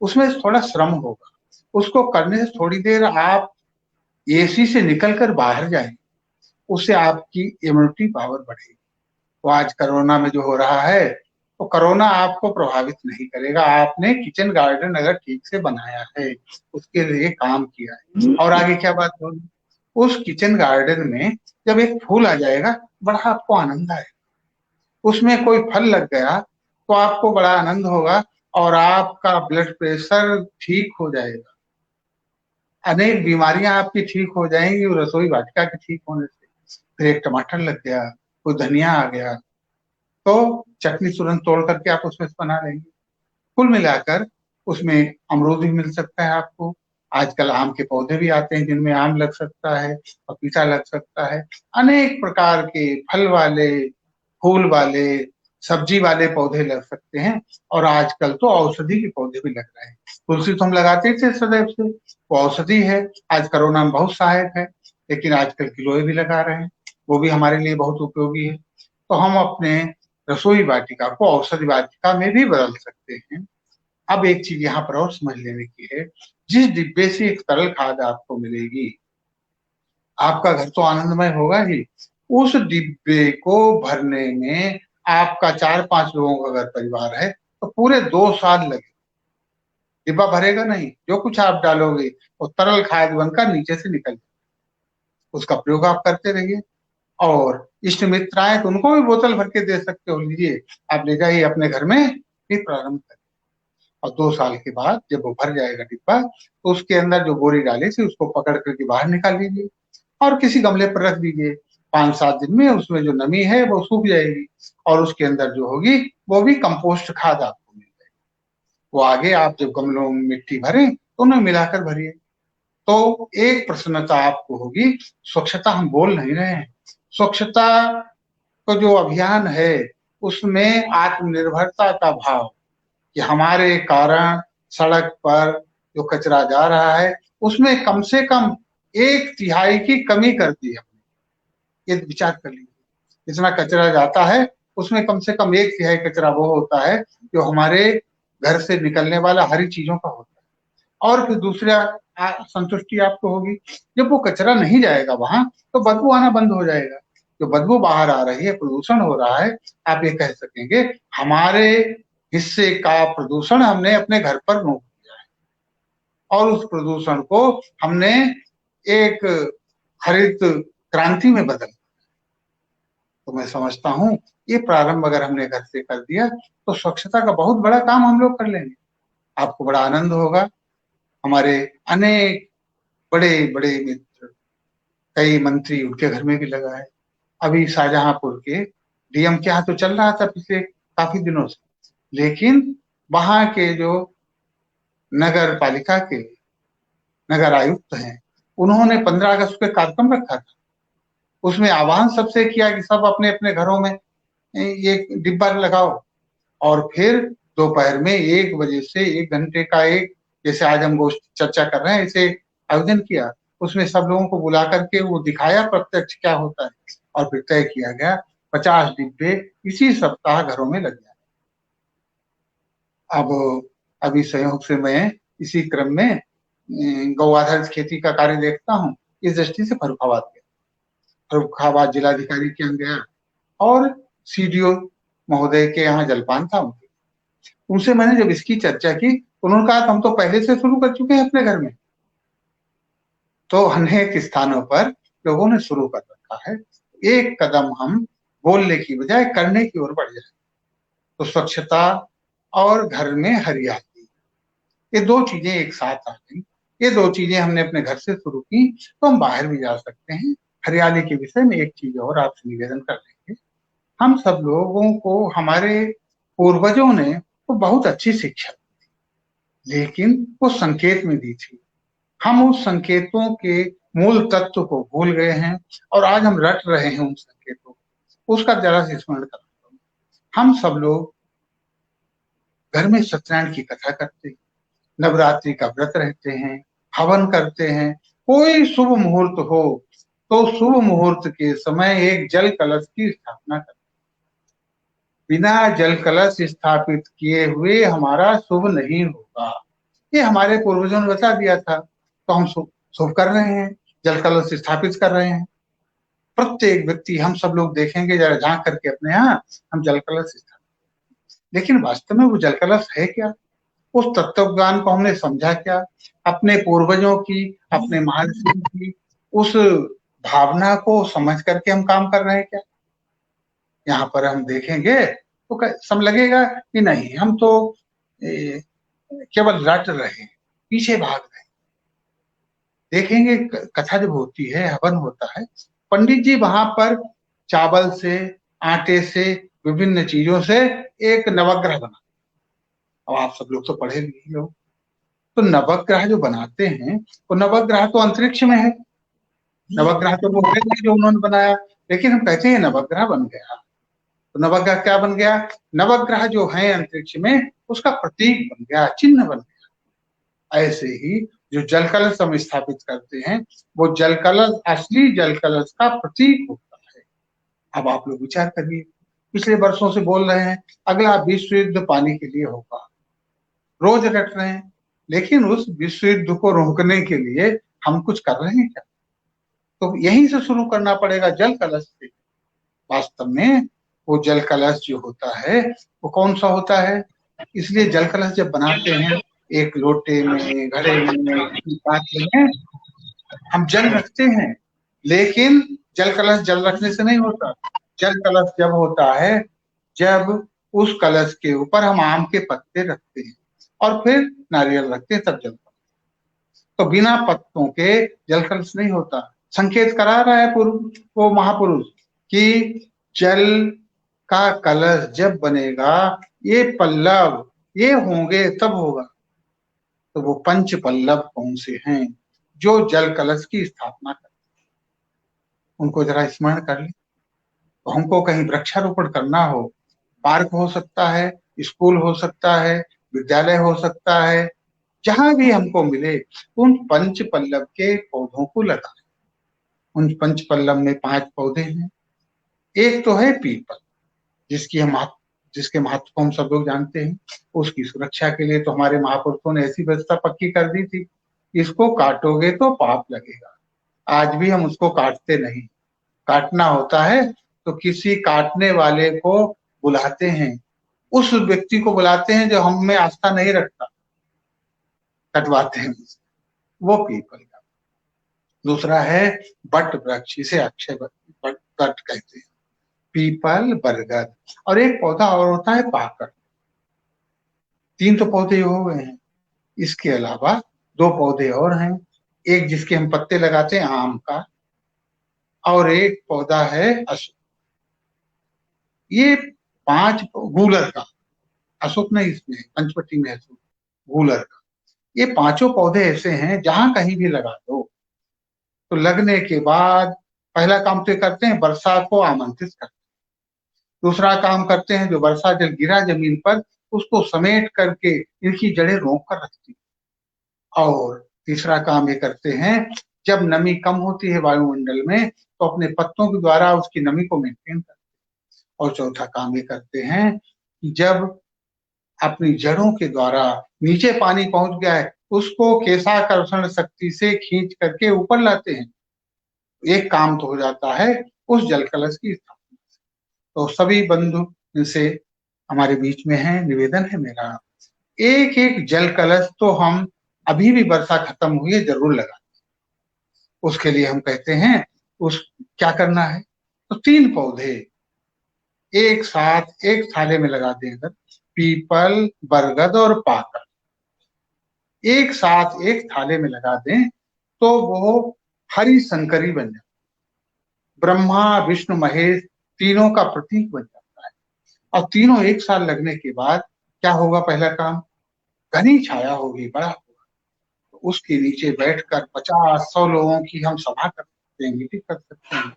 उसमें थोड़ा श्रम होगा। उसको करने से थोड़ी देर आप एसी से निकलकर बाहर जाएंगे, उससे आपकी इम्यूनिटी पावर बढ़ेगी। तो आज कोरोना में जो हो रहा है, तो कोरोना आपको प्रभावित नहीं करेगा। आपने किचन गार्डन अगर ठीक से बनाया है, उसके लिए काम किया है। और आगे क्या बात होगी, उस किचन गार्डन में जब एक फूल आ जाएगा, बड़ा आपको आनंद आएगा। उसमें कोई फल लग गया तो आपको बड़ा आनंद होगा और आपका ब्लड प्रेशर ठीक हो जाएगा। अनेक बीमारियां आपकी ठीक हो जाएंगी रसोई वाटिका के ठीक होने से। फिर एक टमाटर लग गया, कोई धनिया आ गया, तो चटनी तुरंत तोड़ करके आप उसमें से बना लेंगे। कुल मिलाकर उसमें अमरूद भी मिल सकता है आपको। आजकल आम के पौधे भी आते हैं जिनमें आम लग सकता है, पपीता लग सकता है। अनेक प्रकार के फल वाले, फूल वाले, सब्जी वाले पौधे लग सकते हैं। और आजकल तो औषधि के पौधे भी लग रहे हैं। तुलसी तो हम लगाते थे सदैव से, वो औषधि है, आज कोरोना में बहुत सहायक है। लेकिन आजकल गिलोय भी लगा रहे हैं, वो भी हमारे लिए बहुत उपयोगी है। तो हम अपने रसोई वाटिका को औषधि वाटिका में भी बदल सकते हैं। अब एक चीज यहाँ पर और समझ लेने की है, जिस डिब्बे से एक तरल खाद आपको मिलेगी, आपका घर तो आनंदमय होगा ही, उस डिब्बे को भरने में आपका 4-5 लोगों का अगर परिवार है तो पूरे 2 साल लगे। डिब्बा भरेगा नहीं, जो कुछ आप डालोगे वो तरल खाद बनकर नीचे से निकल जाए। उसका प्रयोग आप करते रहिए। और इष्ट मित्र आए तो उनको भी बोतल भर के दे सकते हो, लीजिए आप ले जाइए अपने घर में, फिर प्रारंभ करें। और 2 साल के बाद जब वो भर जाएगा डिब्बा, तो उसके अंदर जो बोरी डाली थी उसको पकड़ करके बाहर निकाल लीजिए और किसी गमले पर रख दीजिए। 5-7 दिन में उसमें जो नमी है वो सूख जाएगी और उसके अंदर जो होगी वो भी कंपोस्ट खाद आपको मिल जाएगी। वो आगे आप जब गमलों में मिट्टी भरें तो उन्हें मिलाकर भरिए। तो एक प्रसन्नता आपको होगी। स्वच्छता हम बोल नहीं रहे हैं, स्वच्छता का जो अभियान है उसमें आत्मनिर्भरता का भाव, कि हमारे कारण सड़क पर जो कचरा जा रहा है उसमें कम से कम 1/3 की कमी कर दी हमने। ये विचार कर लीजिए, इतना कचरा जाता है उसमें कम से कम 1/3 कचरा वो होता है जो हमारे घर से निकलने वाला हरी चीजों का होता है। और फिर दूसरा संतुष्टि आपको होगी, जब वो कचरा नहीं जाएगा वहां तो बदबू आना बंद हो जाएगा। जो बदबू बाहर आ रही है, प्रदूषण हो रहा है, आप ये कह सकेंगे हमारे हिस्से का प्रदूषण हमने अपने घर पर रोक दिया है और उस प्रदूषण को हमने एक हरित क्रांति में बदल। तो मैं समझता हूँ ये प्रारंभ अगर हमने घर से कर दिया तो स्वच्छता का बहुत बड़ा काम हम लोग कर लेंगे। आपको बड़ा आनंद होगा। हमारे अनेक बड़े बड़े मित्र, कई मंत्री, उनके घर में भी लगा है। अभी शाहजहांपुर के डीएम के यहाँ तो चल रहा था पिछले काफी दिनों से, लेकिन वहां के जो नगर पालिका के नगर आयुक्त हैं, उन्होंने 15 अगस्त पे कार्यक्रम रखा था। उसमें आह्वान सबसे किया कि सब अपने अपने घरों में ये डिब्बा लगाओ। और फिर दोपहर में 1 बजे से 1 घंटे का एक, जैसे आज हम गोष्ठी चर्चा कर रहे हैं, इसे आयोजन किया। उसमें सब लोगों को बुला करके वो दिखाया प्रत्यक्ष क्या होता है और फिर तय किया गया 50 डिब्बे इसी सप्ताह घरों में लग जाए। अब अभी संयोग से मैं इसी क्रम में गौ आधारित खेती का कार्य देखता हूँ, इस दृष्टि से फर्रुखाबाद गया। फर्रुखाबाद जिलाधिकारी के यहाँ गया और सीडीओ महोदय के यहाँ जलपान था उनके। उनसे मैंने जब इसकी चर्चा की, उन्होंने कहा हम तो पहले से शुरू कर चुके हैं अपने घर में। तो अनेक स्थानों पर लोगों ने शुरू कर रखा है। एक कदम हम बोलने की बजाय करने की ओर बढ़ जाए तो स्वच्छता और घर में हरियाली, ये 2 चीजें एक साथ आ गई। ये 2 चीजें हमने अपने घर से शुरू की तो हम बाहर भी जा सकते हैं। हरियाली के विषय में एक चीज और आपसे निवेदन कर लेंगे। हम सब लोगों को हमारे पूर्वजों ने तो बहुत अच्छी शिक्षा लेकिन वो संकेत में दी थी। हम उस संकेतों के मूल तत्व को भूल गए हैं और आज हम रट रहे हैं उन संकेतों को। उसका जरा से स्मरण करता हूँ। हम सब लोग घर में सत्यनारायण की कथा करते हैं, नवरात्रि का व्रत रहते हैं, हवन करते हैं। कोई शुभ मुहूर्त हो तो शुभ मुहूर्त के समय एक जल कलश की स्थापना करते। बिना जल कलश स्थापित किए हुए हमारा शुभ नहीं होगा। ये हमारे पूर्वजों ने बता दिया था, तो हम शुभ शुभ कर रहे हैं, जल कलश स्थापित कर रहे हैं। प्रत्येक व्यक्ति, हम सब लोग देखेंगे जरा झांक करके अपने यहाँ, हम जल कलश स्थापित, लेकिन वास्तव में वो जल कलश है क्या? उस तत्व ज्ञान को हमने समझा क्या? अपने पूर्वजों की, अपने महर्षियों की उस भावना को समझ करके हम काम कर रहे हैं क्या? यहाँ पर हम देखेंगे तो सम लगेगा कि नहीं, हम तो केवल रट रहे, पीछे भाग रहे। देखेंगे कथा जब होती है, हवन होता है, पंडित जी वहां पर चावल से, आटे से, विभिन्न चीजों से एक नवग्रह बना। अब आप सब लोग तो पढ़े लिखे लोग, तो नवग्रह जो बनाते हैं, वो नवग्रह तो अंतरिक्ष में है। नवग्रह तो वो है नहीं जो उन्होंने बनाया, लेकिन हम कहते हैं नवग्रह बन गया। तो नवग्रह क्या बन गया? नवग्रह जो है अंतरिक्ष में, उसका प्रतीक बन गया, चिन्ह बन गया। ऐसे ही जो जल कलश हम स्थापित करते हैं, वो जल कलश असली जल कलश का प्रतीक होता है। अब आप लोग विचार करिए, पिछले वर्षों से बोल रहे हैं अगला विश्व युद्ध पानी के लिए होगा, रोज रट रहे हैं, लेकिन उस विश्व युद्ध को रोकने के लिए हम कुछ कर रहे हैं क्या? तो यहीं से शुरू करना पड़ेगा, जल कलश से। वास्तव में वो जल कलश जो होता है वो कौन सा होता है? इसलिए जल कलश जब बनाते हैं, एक लोटे में, घड़े में, पात्र में हम जल रखते हैं, लेकिन जल कलश जल रखने से नहीं होता। जल कलश जब होता है जब उस कलश के ऊपर हम आम के पत्ते रखते हैं और फिर नारियल रखते हैं, तब जल कलश। तो बिना पत्तों के जल कलश नहीं होता। संकेत करा रहा है वो महापुरुष कि जल का कलश जब बनेगा, ये पल्लव ये होंगे तब होगा। तो वो पंच पल्लव कौन से हैं जो जल कलश की स्थापना करते हैं? उनको जरा स्मरण कर ले। तो हमको कहीं वृक्षारोपण करना हो, पार्क हो सकता है, स्कूल हो सकता है, विद्यालय हो सकता है, जहां भी हमको मिले उन पंच पल्लव के पौधों को लगाएं। उन पंच पल्लव में 5 पौधे हैं। एक तो है पीपल, जिसके महत्व को हम सब लोग जानते हैं। उसकी सुरक्षा के लिए तो हमारे महापुरुषों ने ऐसी व्यवस्था पक्की कर दी थी, इसको काटोगे तो पाप लगेगा। आज भी हम उसको काटते नहीं। काटना होता है तो किसी काटने वाले को बुलाते हैं, उस व्यक्ति को बुलाते हैं जो हम में आस्था नहीं रखता, कटवाते हैं वो पीपल का। दूसरा है बट वृक्ष, इसे अक्षय बट कहते हैं, पीपल, बरगद, और एक पौधा और होता है पाकड़। 3 तो पौधे हो गए हैं। इसके अलावा 2 पौधे और हैं, एक जिसके हम पत्ते लगाते हैं आम का, और एक पौधा है अशोक। ये 5 गूलर का, अशोक नहीं इसमें, पंचवटी में अशोक, गूलर का। ये 5 पौधे ऐसे हैं जहां कहीं भी लगा दो तो लगने के बाद पहला काम तो करते हैं, वर्षा को आमंत्रित करते हैं। दूसरा काम करते हैं, जो वर्षा जल गिरा जमीन पर उसको समेट करके इनकी जड़ें रोक कर रखती हैं। और तीसरा काम ये करते हैं, जब नमी कम होती है वायुमंडल में तो अपने पत्तों के द्वारा उसकी नमी को मेंटेन करते हैं। और चौथा काम ये करते हैं कि जब अपनी जड़ों के द्वारा नीचे पानी पहुंच गया है उसको केशाकर्षण शक्ति से खींच करके ऊपर लाते हैं। एक काम तो हो जाता है उस जल कलश की स्थापना। तो सभी बंधु से हमारे बीच में है, निवेदन है मेरा, एक एक जल कलश तो हम अभी भी वर्षा खत्म हुई है जरूर लगा। उसके लिए हम कहते हैं उस क्या करना है, तो 3 पौधे एक साथ एक थाले में लगा दें। अगर पीपल, बरगद और पाकड़ एक साथ एक थाले में लगा दें तो वो हरि शंकरी बन जाता है। ब्रह्मा, विष्णु, महेश तीनों का प्रतीक बन जाता है। और तीनों एक साथ लगने के बाद क्या होगा? पहला काम, घनी छाया होगी, बड़ा होगा, तो उसके नीचे बैठकर 50-100 लोगों की हम सभा कर सकते हैं, मीटिंग कर सकते हैं।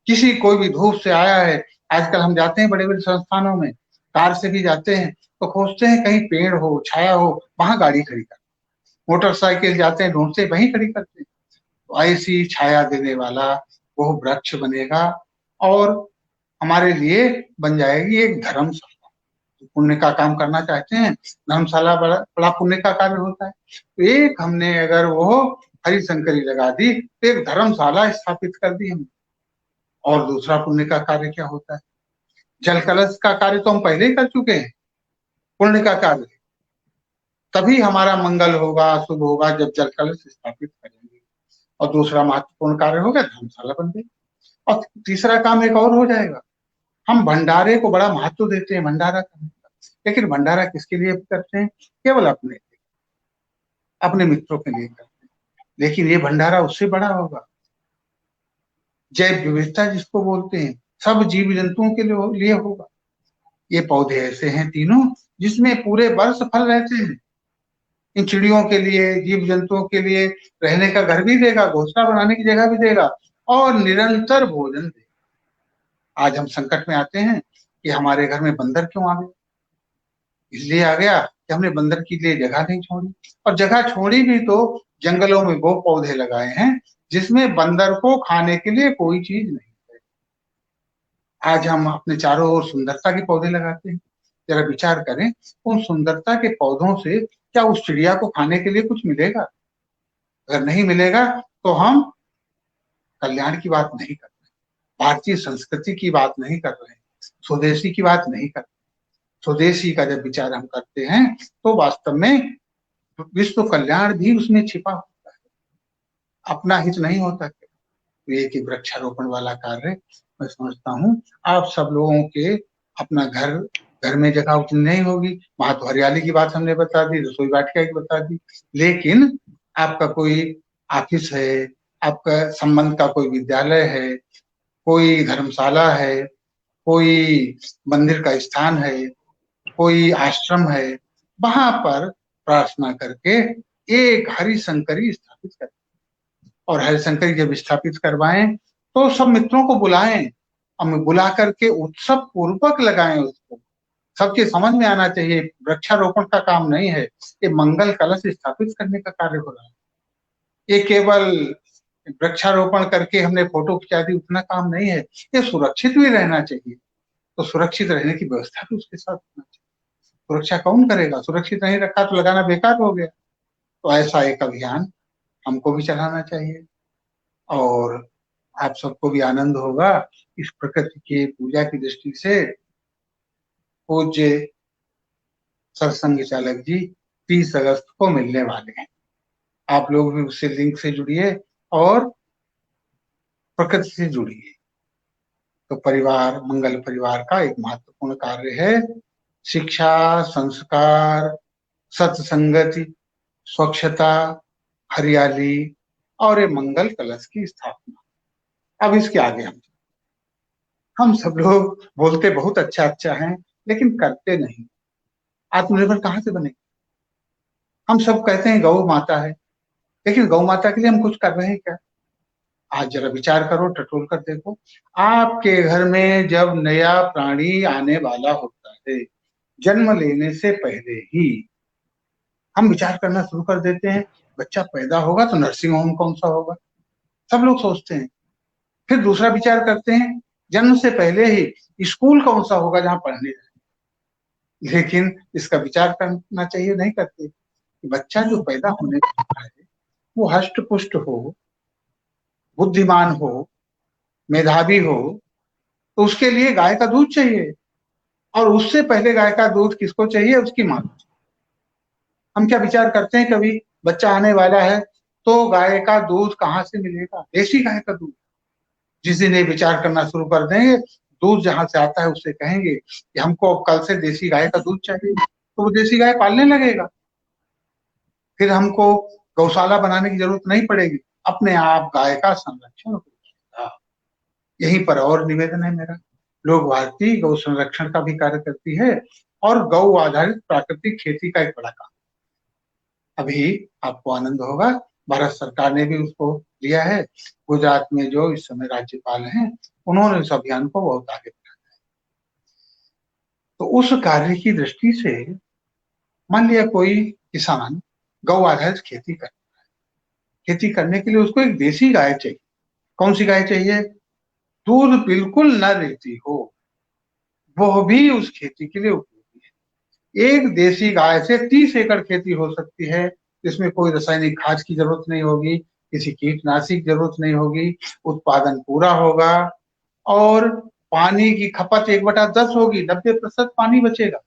किसी कोई भी धूप से आया है, आजकल हम जाते हैं बड़े बड़े संस्थानों में, कार से भी जाते हैं तो खोजते हैं कहीं पेड़ हो, छाया हो, वहां गाड़ी खड़ी कर, मोटरसाइकिल जाते हैं ढूंढते हैं, वहीं खड़ी करते हैं। तो ऐसी छाया देने वाला वो वृक्ष बनेगा और हमारे लिए बन जाएगी एक धर्मशाला। पुण्य का काम करना चाहते हैं, धर्मशाला बड़ा बड़ा पुण्य का कार्य होता है। तो एक हमने अगर वो हरी शंकरी लगा दी तो एक धर्मशाला स्थापित कर दी हमने। और दूसरा पुण्य का कार्य क्या होता है? जल कलश का कार्य तो हम पहले ही कर चुके हैं, पुण्य का कार्य तभी हमारा मंगल होगा, शुभ होगा जब जल कलश स्थापित करेंगे। और दूसरा महत्वपूर्ण कार्य होगा, धर्मशाला बन गई। और तीसरा काम एक और हो जाएगा, हम भंडारे को बड़ा महत्व देते हैं, भंडारा करने का, लेकिन भंडारा किसके लिए करते हैं? केवल अपने मित्रों के लिए करते हैं। लेकिन ये भंडारा उससे बड़ा होगा, जैव विविधता जिसको बोलते हैं, सब जीव जंतुओं के लिए होगा। ये पौधे ऐसे हैं तीनों जिसमें पूरे वर्ष फल रहते हैं। इन चिड़ियों के लिए, जीव जंतुओं के लिए रहने का घर भी देगा, घोंसला बनाने की जगह भी देगा और निरंतर भोजन देगा। आज हम संकट में आते हैं कि हमारे घर में बंदर क्यों आ गए? इसलिए आ गया कि हमने बंदर के लिए जगह नहीं छोड़ी, और जगह छोड़ी भी तो जंगलों में वो पौधे लगाए हैं जिसमें बंदर को खाने के लिए कोई चीज नहीं है। आज हम अपने चारों ओर सुंदरता के पौधे लगाते हैं, जरा विचार करें, उन सुंदरता के पौधों से क्या उस चिड़िया को खाने के लिए कुछ मिलेगा? अगर नहीं मिलेगा तो हम कल्याण की बात नहीं कर रहे, भारतीय संस्कृति की बात नहीं कर रहे, स्वदेशी की बात नहीं कर रहे। स्वदेशी का जब विचार हम करते हैं तो वास्तव में विश्व कल्याण भी उसमें छिपा होता है, अपना हित नहीं होता। तो एक वृक्षारोपण वाला कार्य मैं समझता हूँ। आप सब लोगों के अपना घर में जगह उतनी नहीं होगी, वहां तो हरियाली की बात हमने बता दी, रसोई वाटिका की बता दी, लेकिन आपका कोई ऑफिस है, आपका संबंध का कोई विद्यालय है, कोई धर्मशाला है, कोई मंदिर का स्थान है, कोई आश्रम है, वहां पर प्रार्थना करके एक हरि शंकरी स्थापित कर, और हरि शंकरी जब स्थापित करवाएं तो सब मित्रों को बुलाएं, हम बुला करके उत्सव पूर्वक लगाएं उसको। सबके समझ में आना चाहिए वृक्षारोपण का काम नहीं है, ये मंगल कलश स्थापित करने का कार्य हो रहा है। ये केवल वृक्षारोपण करके हमने फोटो खिंचा दी उतना काम नहीं है, ये सुरक्षित भी रहना चाहिए। तो सुरक्षित रहने की व्यवस्था भी उसके साथ होना चाहिए। सुरक्षा कौन करेगा? सुरक्षित नहीं रखा तो लगाना बेकार हो गया। तो ऐसा एक अभियान हमको भी चलाना चाहिए, और आप सबको भी आनंद होगा। इस प्रकृति की पूजा की दृष्टि से पूज्य सत्संग चालक जी 30 अगस्त को मिलने वाले हैं। आप लोग भी उससे लिंक से जुड़िए और प्रकृति से जुड़िए। तो परिवार, मंगल परिवार का एक महत्वपूर्ण कार्य है शिक्षा, संस्कार, सत्संगति, स्वच्छता, हरियाली और ये मंगल कलश की स्थापना। अब इसके आगे हम सब लोग बोलते बहुत अच्छा अच्छा है, लेकिन करते नहीं। आत्मनिर्भर कहाँ से बने? हम सब कहते हैं गौ माता है, लेकिन गौ माता के लिए हम कुछ कर रहे हैं क्या? आज जरा विचार करो, टटोल कर देखो। आपके घर में जब नया प्राणी आने वाला होता है, जन्म लेने से पहले ही हम विचार करना शुरू कर देते हैं, बच्चा पैदा होगा तो नर्सिंग होम कौन सा होगा, सब लोग सोचते हैं। फिर दूसरा विचार करते हैं, जन्म से पहले ही स्कूल कौन सा होगा जहाँ पढ़ने जाए। लेकिन इसका विचार करना चाहिए, नहीं करते। बच्चा जो पैदा होने वाला है वो हष्ट पुष्ट हो, बुद्धिमान हो, मेधावी हो, तो उसके लिए गाय का दूध चाहिए, और उससे पहले गाय का दूध किसको चाहिए? उसकी माँ को। हम क्या विचार करते हैं कभी बच्चा आने वाला है तो गाय का दूध कहाँ से मिलेगा? देसी गाय का दूध। जिस दिन ये विचार करना शुरू कर देंगे, दूध जहां से आता है उससे कहेंगे कि हमको कल से देसी गाय का दूध चाहिए, तो वो देसी गाय पालने लगेगा। फिर हमको गौशाला बनाने की जरूरत नहीं पड़ेगी, अपने आप गाय का संरक्षण हो जाएगा। यहीं पर और निवेदन है मेरा, लोक भारती गौ संरक्षण का भी कार्य करती है और गौ आधारित प्राकृतिक खेती का एक बड़ा काम। अभी आपको आनंद होगा, भारत सरकार ने भी उसको लिया है। गुजरात में जो इस समय राज्यपाल हैं, उन्होंने इस अभियान को बहुत आगे बढ़ाया। तो उस कार्य की दृष्टि से मान लिया कोई किसान गौ आधारित खेती कर, खेती करने के लिए उसको एक देसी गाय चाहिए। कौन सी गाय चाहिए? दूध बिल्कुल न देती हो, वह भी उस खेती के लिए उपयोगी है। एक देसी गाय से 30 एकड़ खेती हो सकती है, इसमें कोई रासायनिक खाद की जरूरत नहीं होगी, किसी कीटनाशी की जरूरत नहीं होगी, उत्पादन पूरा होगा और पानी की खपत 1/10 होगी, 90% पानी बचेगा।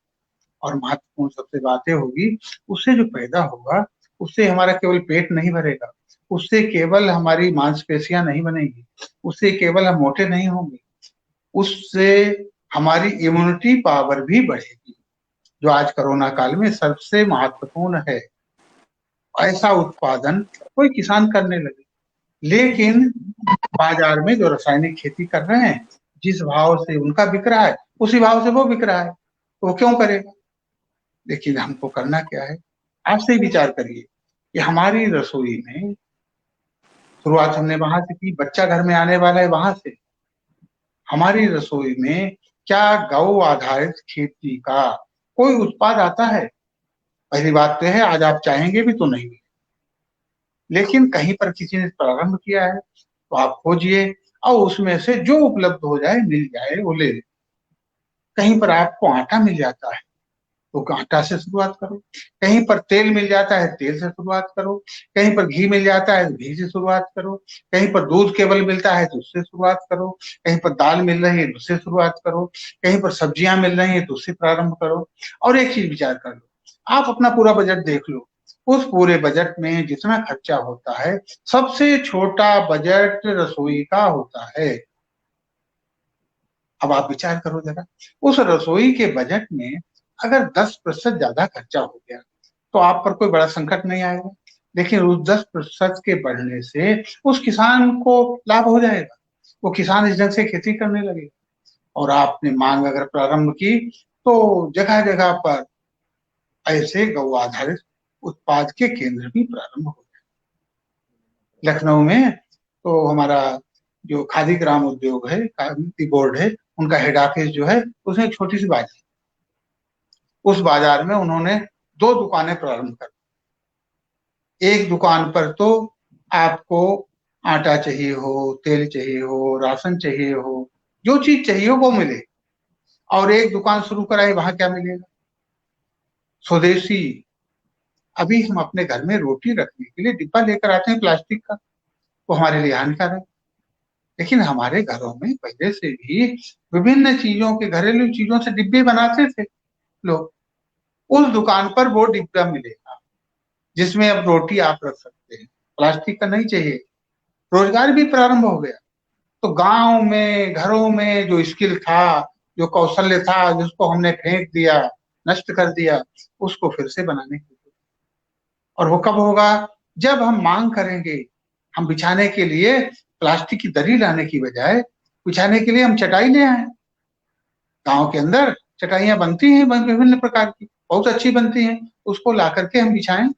और महत्वपूर्ण सबसे बातें होगी, उससे जो पैदा होगा उससे हमारा केवल पेट नहीं भरेगा, उससे केवल हमारी मांसपेशियां नहीं बनेगी, उससे केवल हम मोटे नहीं होंगे, उससे हमारी इम्यूनिटी पावर भी बढ़ेगी, जो आज कोरोना काल में सबसे महत्वपूर्ण है। ऐसा उत्पादन कोई किसान करने लगे। लेकिन बाजार में जो रासायनिक खेती कर रहे हैं, जिस भाव से उनका बिक रहा है उसी भाव से वो बिक रहा है, तो वो क्यों करेगा? लेकिन हमको करना क्या है? आप से विचार करिए कि हमारी रसोई में शुरुआत हमने वहां से की, बच्चा घर में आने वाला है वहां से। हमारी रसोई में क्या गौ आधारित खेती का कोई उत्पाद आता है? पहली बात तो है, आज आप चाहेंगे भी तो नहीं, लेकिन कहीं पर किसी ने प्रारंभ किया है तो आप खोजिए और उसमें से जो उपलब्ध हो जाए, मिल जाए, वो ले। कहीं पर आपको आटा मिल जाता है तो आटा से शुरुआत करो, कहीं पर तेल मिल जाता है तेल से शुरुआत करो, कहीं पर घी मिल जाता है तो घी से शुरुआत करो, कहीं पर दूध केवल मिलता है तो उससे शुरुआत करो, कहीं पर दाल मिल रही है तो उससे शुरुआत करो, कहीं पर सब्जियां मिल रही है तो उससे प्रारंभ करो। और एक चीज विचार कर लो, आप अपना पूरा बजट देख लो, उस पूरे बजट में जितना खर्चा होता है, सबसे छोटा बजट रसोई का होता है। अब आप विचार करो जरा, उस रसोई के बजट में अगर 10% ज्यादा खर्चा हो गया तो आप पर कोई बड़ा संकट नहीं आएगा, लेकिन उस 10% के बढ़ने से उस किसान को लाभ हो जाएगा, वो किसान इस ढंग से खेती करने लगेगा। और आपने मांग अगर प्रारंभ की तो जगह जगह पर ऐसे गौ आधारित उत्पाद के केंद्र भी प्रारंभ हो गए। लखनऊ में तो हमारा जो खादी ग्राम उद्योग है, खादी बोर्ड है, उनका हेड ऑफिस जो है उसमें एक छोटी सी बाजार, उस बाजार में उन्होंने 2 दुकानें प्रारंभ कर। एक दुकान पर तो आपको आटा चाहिए हो, तेल चाहिए हो, राशन चाहिए हो, जो चीज चाहिए हो वो मिले। और एक दुकान शुरू कराई, वहां क्या मिलेगा? स्वदेशी। अभी हम अपने घर में रोटी रखने के लिए डिब्बा लेकर आते हैं प्लास्टिक का, वो हमारे लिए हानिकारक। लेकिन हमारे घरों में पहले से भी विभिन्न चीजों के, घरेलू चीजों से डिब्बे बनाते थे लोग। उस दुकान पर वो डिब्बा मिलेगा जिसमें अब रोटी आप रख सकते हैं, प्लास्टिक का नहीं चाहिए। रोजगार भी प्रारंभ हो गया। तो गांव में, घरों में जो स्किल था, जो कौशल्य था, जिसको हमने फेंक दिया, नष्ट कर दिया, उसको फिर से बनाने की। और वो कब होगा? जब हम मांग करेंगे। हम बिछाने के लिए प्लास्टिक की दरी लाने की बजाय बिछाने के लिए हम चटाई ले आए। गांव के अंदर चटाइयां बनती हैं विभिन्न प्रकार की, बहुत अच्छी बनती हैं, उसको ला करके हम बिछाएं।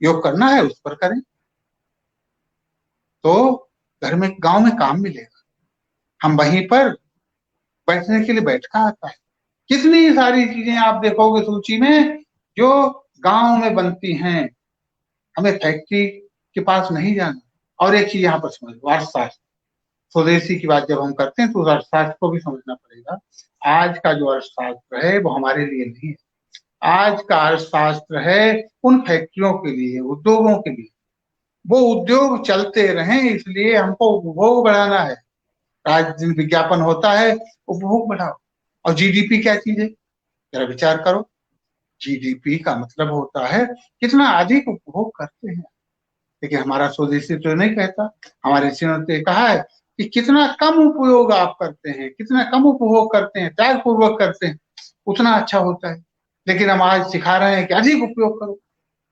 योग करना है उस पर करें, तो घर में, गांव में काम मिलेगा। हम वहीं पर बैठने के लिए बैठका आता है। कितनी सारी चीजें आप देखोगे सूची में जो गांव में बनती हैं, हमें फैक्ट्री के पास नहीं जाना। और एक चीज यहाँ पर समझ लो, अर्थशास्त्र। स्वदेशी की बात जब हम करते हैं तो उस अर्थशास्त्र को भी समझना पड़ेगा। आज का जो अर्थशास्त्र है वो हमारे लिए नहीं है। आज का अर्थशास्त्र है उन फैक्ट्रियों के लिए, उद्योगों के लिए। वो उद्योग चलते रहें, इसलिए हमको उपभोग बढ़ाना है। आज दिन विज्ञापन होता है उपभोग बढ़ाओ। और जीडीपी क्या चीज है, जरा विचार करो। जीडीपी का मतलब होता है कितना अधिक उपभोग करते हैं। लेकिन हमारा स्वदेशी तो नहीं कहता, हमारे ऋषियों ने कहा है कि कितना कम उपयोग आप करते हैं, कितना कम उपभोग करते हैं, त्याग पूर्वक करते हैं, उतना अच्छा होता है। लेकिन हम आज सिखा रहे हैं कि अधिक उपयोग करो,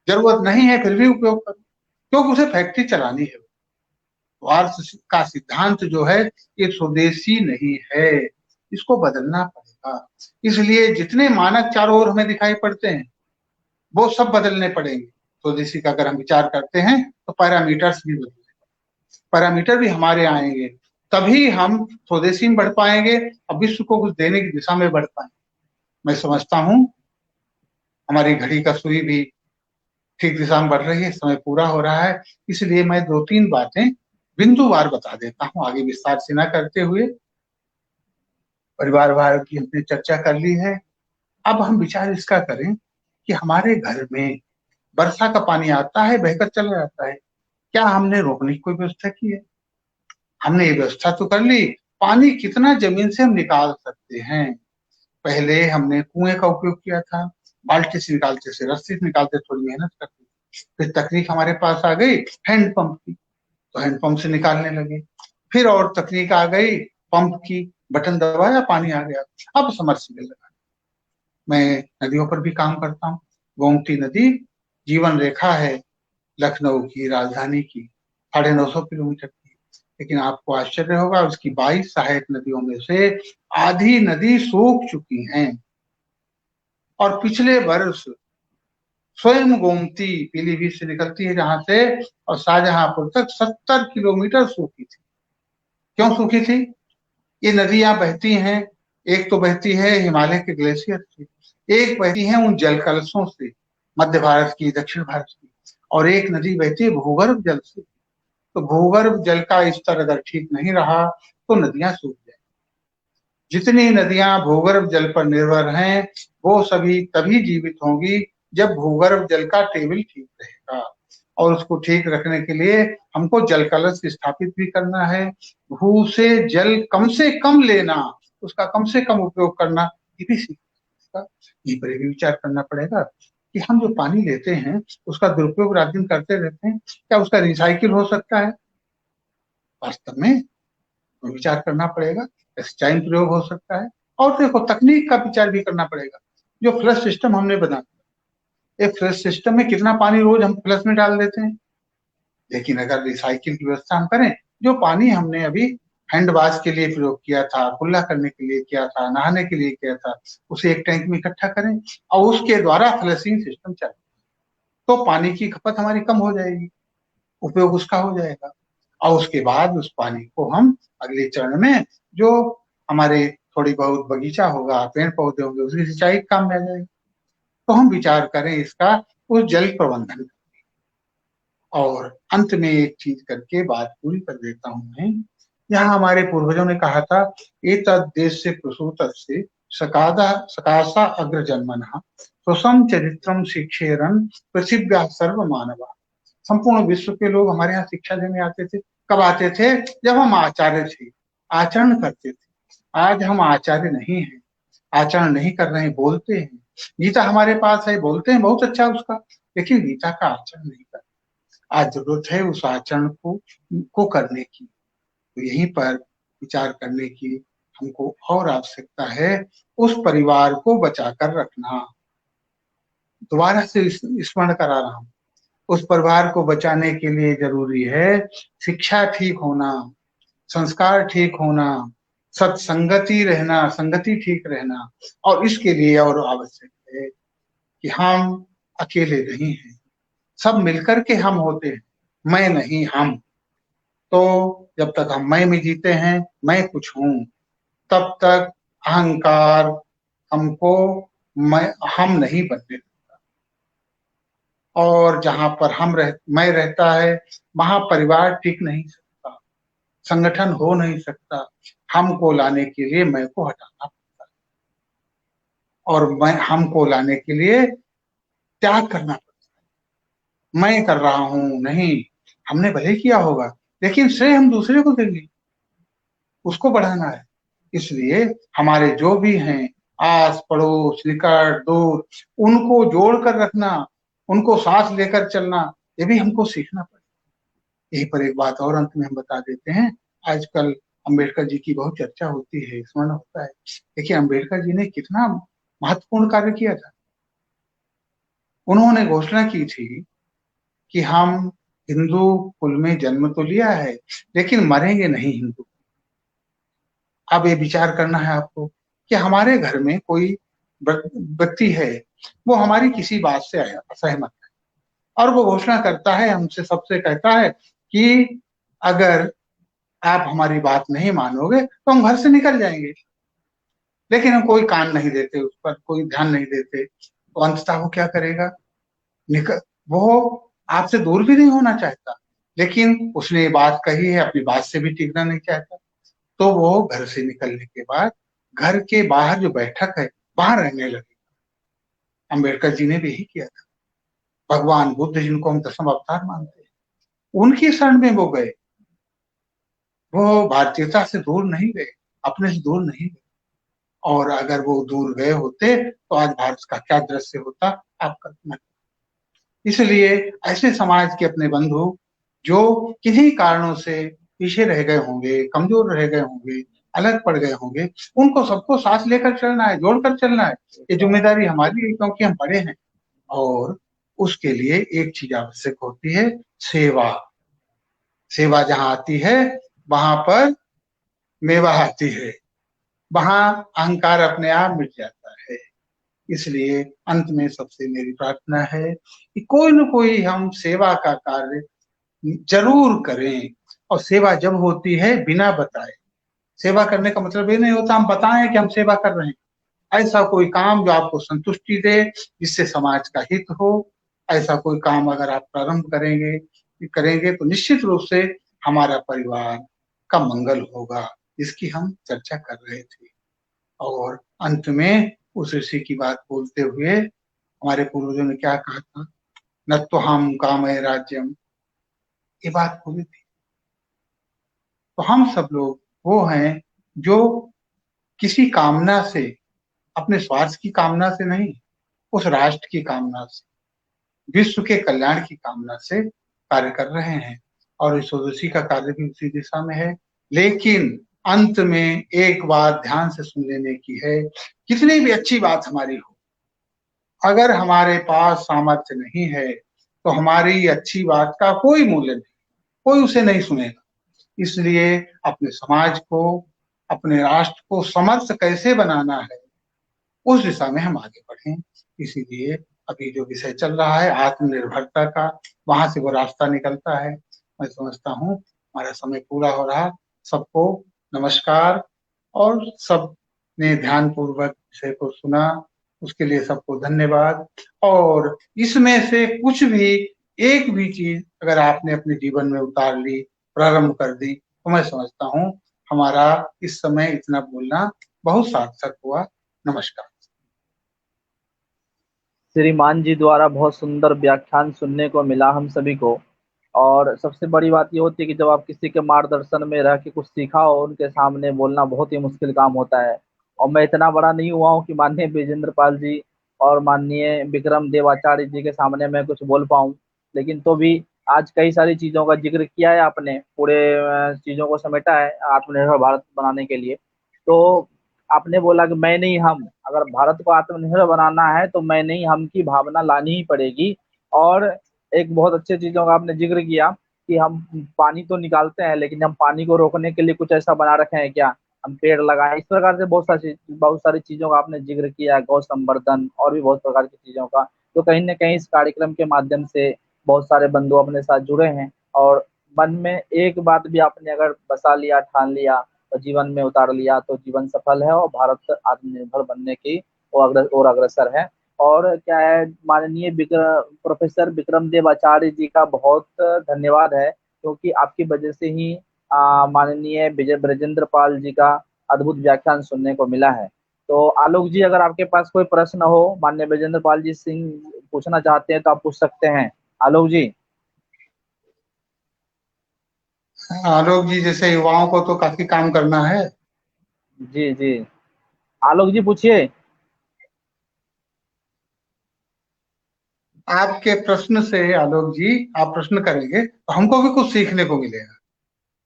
जरूरत नहीं है फिर भी उपयोग करो, क्योंकि उसे फैक्ट्री चलानी है। तो अर्थ का सिद्धांत जो है ये स्वदेशी नहीं है, इसको बदलना पड़ेगा। इसलिए जितने मानक चारों ओर हमें दिखाई पड़ते हैं वो सब बदलने पड़ेंगे। स्वदेशी का अगर हम विचार करते हैं तो पैरामीटर्स भी बदलेंगे, पैरामीटर भी हमारे आएंगे, तभी हम स्वदेशी में बढ़ पाएंगे और विश्व को कुछ देने की दिशा में बढ़ पाएंगे। मैं समझता हूँ हमारी घड़ी का सुई भी ठीक दिशा में बढ़ रही है, समय पूरा हो रहा है, इसलिए मैं 2-3 बातें बिंदुवार बता देता हूँ, आगे विस्तार से न करते हुए। परिवारवार की हमने चर्चा कर ली है। अब हम विचार इसका करें कि हमारे घर में वर्षा का पानी आता है, बहकर चला जाता है, क्या हमने रोकने की कोई व्यवस्था की है? हमने ये व्यवस्था तो कर ली, पानी कितना जमीन से हम निकाल सकते हैं। पहले हमने कुएं का उपयोग किया था, बाल्टी से निकालते थे, रस्सी से निकालते, थोड़ी मेहनत करते। फिर तकनीक हमारे पास आ गई हैंडपंप की, तो हैंडपंप से निकालने लगे। फिर और तकनीक आ गई पंप की, बटन दबाया पानी आ गया। अब समरसेबल लगा। मैं नदियों पर भी काम करता हूँ। गोमती नदी जीवन रेखा है लखनऊ की, राजधानी की, 950 किलोमीटर की, लेकिन आपको आश्चर्य होगा उसकी 22 सहायक नदियों में से आधी नदी सूख चुकी हैं। और पिछले वर्ष स्वयं गोमती पीलीभीत से निकलती है जहां से, और शाहजहांपुर तक 70 किलोमीटर सूखी थी। क्यों सूखी थी? ये नदियां बहती हैं, एक तो बहती है हिमालय के ग्लेशियर से, एक बहती है उन जल कलशों से, मध्य भारत की, दक्षिण भारत की, और एक नदी बहती है भूगर्भ जल से। तो भूगर्भ जल का स्तर अगर ठीक नहीं रहा तो नदियां सूख जाएंगी। जितनी नदियां भूगर्भ जल पर निर्भर हैं वो सभी तभी जीवित होंगी जब भूगर्भ जल का टेबल ठीक रहेगा। और उसको ठीक रखने के लिए हमको जल कलश स्थापित भी करना है, भू से जल कम से कम लेना, उसका कम से कम उपयोग करना, ये भी सीखना। ये पर भी विचार करना पड़ेगा कि हम जो पानी लेते हैं उसका दुरुपयोग रात दिन करते रहते हैं, क्या उसका रिसाइकिल हो सकता है? वास्तव में विचार करना पड़ेगा, सिंचाई में प्रयोग हो सकता है। और देखो तकनीक का विचार भी करना पड़ेगा। जो फ्लश सिस्टम हमने बनाया, एक फ्लश सिस्टम में कितना पानी रोज हम फ्लश में डाल देते हैं, लेकिन अगर रिसाइकिल की व्यवस्था हम करें, जो पानी हमने अभी हैंड वॉश के लिए प्रयोग किया था, कुल्ला करने के लिए किया था, नहाने के लिए किया था, उसे एक टैंक में इकट्ठा करें और उसके द्वारा फ्लशिंग सिस्टम चले, तो पानी की खपत हमारी कम हो जाएगी, उपयोग उसका हो जाएगा। और उसके बाद उस पानी को हम अगले चरण में जो हमारे थोड़ी बहुत बगीचा होगा, पेड़ पौधे होंगे, उसकी सिंचाई काम में आ जाएगी। तो हम विचार करें इसका उस जल प्रबंधन। और अंत में एक चीज करके बात पूरी कर देता हूं मैं। यहाँ हमारे पूर्वजों ने कहा था, एतद् देश से प्रसूतस्य सकाशा अग्रजन्मनः स्वसम चरित्रम शिक्षेरन पृथिव्या सर्व मानवा। संपूर्ण विश्व के लोग हमारे यहाँ शिक्षा लेने आते थे। कब आते थे? जब हम आचार्य थे, आचरण करते थे। आज हम आचार्य नहीं हैं, आचरण नहीं कर रहे हैं, बोलते हैं। गीता हमारे पास है, बोलते हैं बहुत अच्छा उसका, लेकिन गीता का आचरण नहीं करते। आज जरूरत है उस आचरण को करने की। तो यहीं पर विचार करने की हमको और आवश्यकता है। उस परिवार को बचाकर रखना, दोबारा से स्मरण करा रहा हूं, उस परिवार को बचाने के लिए जरूरी है शिक्षा ठीक होना, संस्कार ठीक होना, सत्संगति रहना, संगति ठीक रहना। और इसके लिए और आवश्यक है कि हम अकेले नहीं हैं, सब मिलकर के हम होते हैं, मैं नहीं हम। तो जब तक हम मैं में जीते हैं, मैं कुछ हूं, तब तक अहंकार हमको हम नहीं बनने देता। और जहां पर मैं रहता है वहां परिवार टिक नहीं सकता, संगठन हो नहीं सकता। हमको लाने के लिए मैं को हटाना पड़ता है, और हमको लाने के लिए त्याग करना पड़ता है। मैं कर रहा हूं नहीं, हमने भले किया होगा, लेकिन श्रेय हम दूसरे को देंगे, उसको बढ़ाना है। इसलिए हमारे जो भी हैं, आस पड़ोस, निकट दूर, उनको जोड़ कर रखना, उनको साथ लेकर चलना, ये भी हमको सीखना पड़ेगा। यही पर एक बात और अंत में हम बता देते हैं। आजकल अंबेडकर जी की बहुत चर्चा होती है, स्मरण होता है। देखिए अंबेडकर जी ने कितना महत्वपूर्ण कार्य किया था। उन्होंने घोषणा की थी कि हम हिंदू कुल में जन्म तो लिया है, लेकिन मरेंगे नहीं हिंदू। अब ये विचार करना है आपको कि हमारे घर में कोई व्यक्ति है, वो हमारी किसी बात से असहमत है और वो घोषणा करता है, हमसे सबसे कहता है कि अगर आप हमारी बात नहीं मानोगे तो हम घर से निकल जाएंगे। लेकिन हम कोई कान नहीं देते, उस पर कोई ध्यान नहीं देते, तो अंततः वो क्या करेगा, निकल वो आपसे दूर भी नहीं होना चाहता, लेकिन उसने ये बात कही है, अपनी बात से भी टिकना नहीं चाहता, तो वो घर से निकलने के बाद घर के बाहर जो बैठक है वहां रहने लगे। अम्बेडकर जी ने भी यही किया था। भगवान बुद्ध जिनको हम दसम अवतार मानते हैं, उनकी शरण में वो गए। वो भारतीयता से दूर नहीं गए, अपने से दूर नहीं गए। और अगर वो दूर गए होते तो आज भारत का क्या दृश्य होता, आप कल्पना। इसलिए ऐसे समाज के अपने बंधु जो किन्हीं कारणों से पीछे रह गए होंगे, कमजोर रह गए होंगे, अलग पड़ गए होंगे, उनको सबको साथ लेकर चलना है, जोड़कर चलना है। ये जिम्मेदारी हमारी है, क्योंकि हम बड़े हैं। और उसके लिए एक चीज आवश्यक होती है, सेवा। सेवा जहां आती है वहां पर मेवा आती है, वहां अहंकार अपने आप मिट जाता है। इसलिए अंत में सबसे मेरी प्रार्थना है कि कोई न कोई हम सेवा का कार्य जरूर करें। और सेवा जब होती है बिना बताए, सेवा करने का मतलब ये नहीं होता हम बताएं कि हम सेवा कर रहे हैं। ऐसा कोई काम जो आपको संतुष्टि दे, जिससे समाज का हित हो, ऐसा कोई काम अगर आप प्रारंभ करेंगे तो निश्चित रूप से हमारा परिवार का मंगल होगा, इसकी हम चर्चा कर रहे थे। और अंत में उस ऋषि की बात बोलते हुए हमारे पूर्वजों ने क्या कहा था, न तो हम कामय राज्यम, ये बात पूरी थी। तो हम सब लोग वो हैं जो किसी कामना से, अपने स्वार्थ की कामना से नहीं, उस राष्ट्र की कामना से, विश्व के कल्याण की कामना से कार्य कर रहे हैं। और इस स्वदेशी का कार्य भी उसी दिशा में है। लेकिन अंत में एक बात ध्यान से सुन लेने की है, कितनी भी अच्छी बात हमारी हो, अगर हमारे पास सामर्थ्य नहीं है तो हमारी अच्छी बात का कोई मूल्य नहीं, कोई उसे नहीं सुनेगा। इसलिए अपने समाज को, अपने राष्ट्र को समर्थ कैसे बनाना है, उस दिशा में हम आगे बढ़ें। इसीलिए अभी जो विषय चल रहा है आत्मनिर्भरता का, वहां से वो रास्ता निकलता है। मैं समझता हूँ हमारा समय पूरा हो रहा। सबको नमस्कार। और सब ने ध्यान पूर्वक विषय को सुना, उसके लिए सबको धन्यवाद। और इसमें से कुछ भी, एक भी चीज अगर आपने अपने जीवन में उतार ली, प्रारंभ कर दी, तो मैं समझता हूँ हमारा इस समय इतना बोलना बहुत सार्थक हुआ। नमस्कार। श्रीमान जी द्वारा बहुत सुंदर व्याख्यान सुनने को मिला हम सभी को। और सबसे बड़ी बात ये होती है कि जब आप किसी के मार्गदर्शन में रह के कुछ सीखा हो, उनके सामने बोलना बहुत ही मुश्किल काम होता है। और मैं इतना बड़ा नहीं हुआ हूँ कि माननीय विजेंद्र पाल जी और माननीय विक्रम देवाचार्य जी के सामने मैं कुछ बोल पाऊँ। लेकिन तो भी आज कई सारी चीज़ों का जिक्र किया है आपने, पूरे चीज़ों को समेटा है आत्मनिर्भर भारत बनाने के लिए। तो आपने बोला कि मैं नहीं हम, अगर भारत को आत्मनिर्भर बनाना है तो मैं नहीं हम की भावना लानी ही पड़ेगी। और एक बहुत अच्छे चीजों का आपने जिक्र किया कि हम पानी तो निकालते हैं, लेकिन हम पानी को रोकने के लिए कुछ ऐसा बना रखे हैं क्या, हम पेड़ लगाएं। इस प्रकार से बहुत सारी चीजों का आपने जिक्र किया, गौ संवर्धन और भी बहुत प्रकार की चीजों का। तो कहीं ना कहीं इस कार्यक्रम के माध्यम से बहुत सारे बंधु अपने साथ जुड़े हैं। और मन में एक बात भी आपने अगर बसा लिया, ठान लिया और जीवन में उतार लिया, तो जीवन सफल है और भारत आत्मनिर्भर बनने की और अग्रसर है। और क्या है, माननीय प्रोफेसर विक्रम देव आचार्य जी का बहुत धन्यवाद है, क्योंकि आपकी वजह से ही माननीय विजय ब्रजेंद्र पाल जी का अद्भुत व्याख्यान सुनने को मिला है। तो आलोक जी, अगर आपके पास कोई प्रश्न हो माननीय विजेंद्र पाल जी सिंह पूछना चाहते हैं तो आप पूछ सकते हैं। आलोक जी। आलोक जी जैसे युवाओं को तो काफी काम करना है। जी जी, आलोक जी पूछिए। आपके प्रश्न से आलोक जी, आप प्रश्न करेंगे तो हमको भी कुछ सीखने को मिलेगा।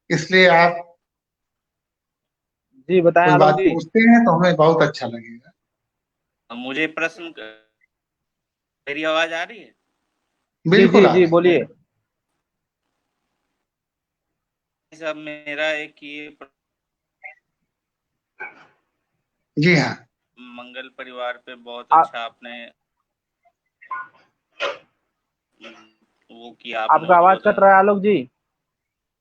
इसलिए आप जी बताएं कोई आलोक बात जी। पूछते हैं तो हमें बहुत अच्छा लगेगा। मुझे प्रश्न, मेरी आवाज आ रही है? जी बिल्कुल जी आ जी रहे हैं। बोलिए। सब मेरा एक ये जी हाँ। मंगल परिवार पे बहुत अच्छा आपने वो किया, आपने आपका आवाज कट उद्बोधन रहा है आलोक जी।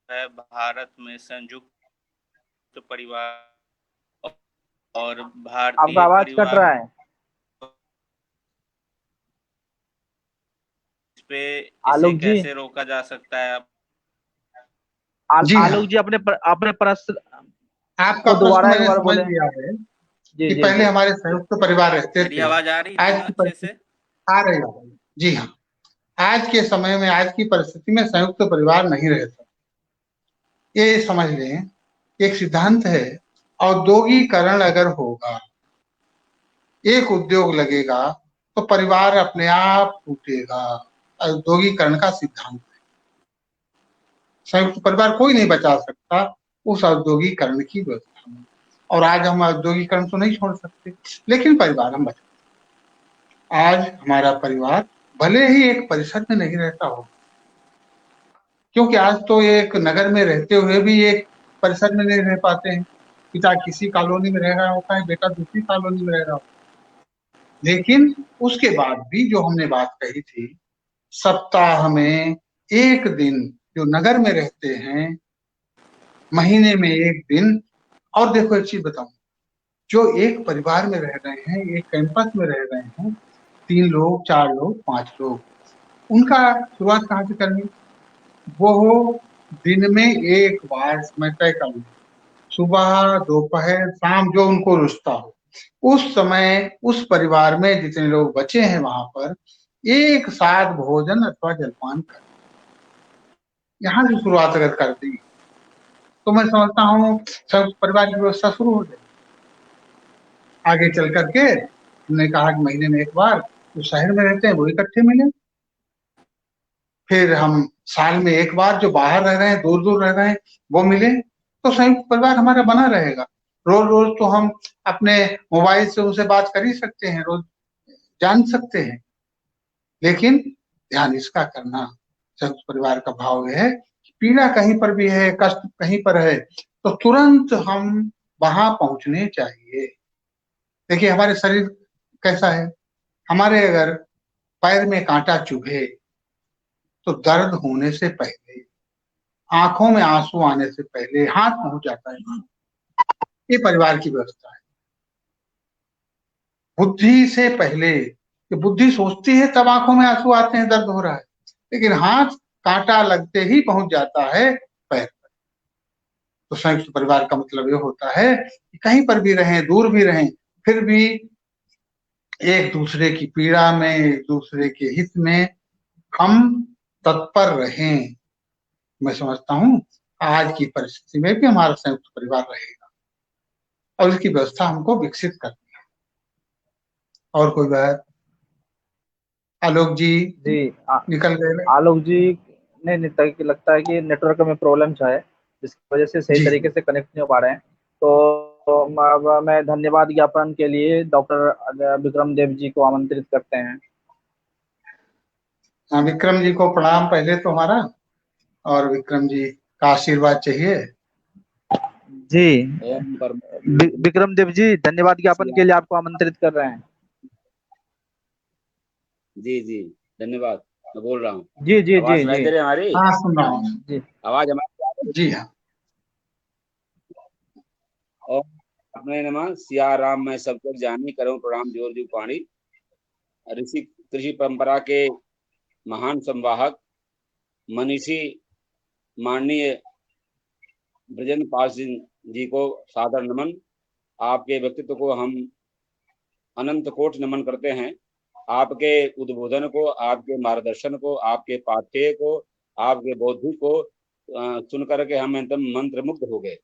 है। भारत में संयुक्त परिवार और आपका भारतीय आवाज कट परिवार रहा है पे इसे आलोक जी। कैसे रोका जा सकता है? जी हाँ, आलोक जी अपने प्रश्न आपका को प्रश्न दोबारा एक मैंने बार समझ बोले। लिया है जी कि जी पहले जी। हमारे संयुक्त परिवार रहते मेरी थे। आवाज आ रही थी आज ना की अच्छे से? परिस्थिति आ रही है। जी हाँ, आज के समय में, आज की परिस्थिति में संयुक्त परिवार नहीं रहता। ये समझ लें, एक सिद्धांत है, औद्योगिकरण अगर होगा, एक उद्योग लगेगा तो परिवार अपने आप टूटेगा। औद्योगिकरण का सिद्धांत है। संयुक्त परिवार कोई नहीं बचा सकता उस औद्योगिकरण की व्यवस्था में। और आज हम औद्योगिकरण तो नहीं छोड़ सकते, लेकिन परिवार हम बचा। आज हमारा परिवार भले ही एक परिसर में नहीं रहता हो, क्योंकि आज तो एक नगर में रहते हुए भी एक परिसर में नहीं रह पाते हैं। पिता किसी कॉलोनी में रह रहा होता है, बेटा दूसरी कॉलोनी में रह रहा होता है। लेकिन उसके बाद भी जो हमने बात कही थी, सप्ताह में एक दिन जो नगर में रहते हैं, महीने में एक दिन। और देखो एक चीज बताऊं, जो एक परिवार में रह रहे हैं, एक कैंपस में रह रहे हैं, 3 लोग, 4 लोग, 5 लोग, उनका शुरुआत कहाँ से करनी? वो दिन में एक बार समय तय कर लें, सुबह दोपहर शाम जो उनको रुचता हो, उस समय उस परिवार में जितने लोग बचे हैं वहां पर एक साथ भोजन अथवा जलपान कर, यहाँ से शुरुआत अगर कर दी तो मैं समझता हूँ सब परिवार की व्यवस्था शुरू हो जाएगी। आगे चल करके हमने कहा कि महीने में एक बार जो शहर में रहते हैं वो इकट्ठे मिले, फिर हम साल में एक बार जो बाहर रह रहे हैं, दूर दूर रह रहे हैं, वो मिले, तो संयुक्त परिवार हमारा बना रहेगा। रोज रोज तो हम अपने मोबाइल से उनसे बात कर ही सकते हैं, रोज जान सकते हैं, लेकिन ध्यान इसका करना, संयुक्त परिवार का भाव यह है कि पीड़ा कहीं पर भी है, कष्ट कहीं पर है, तो तुरंत हम वहां पहुंचने चाहिए। देखिए हमारे शरीर कैसा है, हमारे अगर पैर में कांटा चुभे तो दर्द होने से पहले, आंखों में आंसू आने से पहले हाथ पहुंच जाता है। ये परिवार की व्यवस्था है। बुद्धि से पहले, कि बुद्धि सोचती है तब आंखों में आंसू आते हैं, दर्द हो रहा है, लेकिन हाथ कांटा लगते ही पहुंच जाता है पैर पर। तो संयुक्त परिवार का मतलब ये होता है कि कहीं पर भी रहें, दूर भी रहें, फिर भी एक दूसरे की पीड़ा में, एक दूसरे के हित में हम तत्पर रहें। मैं समझता हूँ आज की परिस्थिति में भी हमारा संयुक्त परिवार रहेगा और इसकी व्यवस्था हमको विकसित करनी है। और कोई बात? आलोक जी जी निकल गए? आलोक जी ने लगता है कि नेटवर्क में प्रॉब्लम्स है, जिसकी वजह से सही जी तरीके से कनेक्ट नहीं हो पा रहे हैं। तो मैं धन्यवाद ज्ञापन के लिए डॉक्टर विक्रम देव जी को आमंत्रित करते हैं। हाँ, विक्रम जी को प्रणाम पहले तो हमारा, और विक्रम जी का आशीर्वाद चाहिए। जी ओम परम विक्रम देव जी धन्यवाद ज्ञापन के लिए आपको आमंत्रित कर रहे हैं। जी जी धन्यवाद। मैं बोल रहा हूँ। जी जी आवाज जी सुनाई जी दे रही है हमारी? हाँ सुन रहा हूँ। जी आवाज हमारी आ रही है? जी हाँ। और अपने नमः सियाराम में सब कुछ जानी करूं प्रणाम जोर जू पानी। ऋषि कृषि परंपरा के महान संवाहक मनीषी माननीय ब्रजेंद्र पाल सिंह जी को सादर नमन। आपके व्यक्तित्व को हम अनंत कोट नमन करते हैं। आपके उद्बोधन को, आपके मार्गदर्शन को, आपके पाठ्य को, आपके बौद्धिक को सुन करके हम एकदम मंत्रमुग्ध हो गए।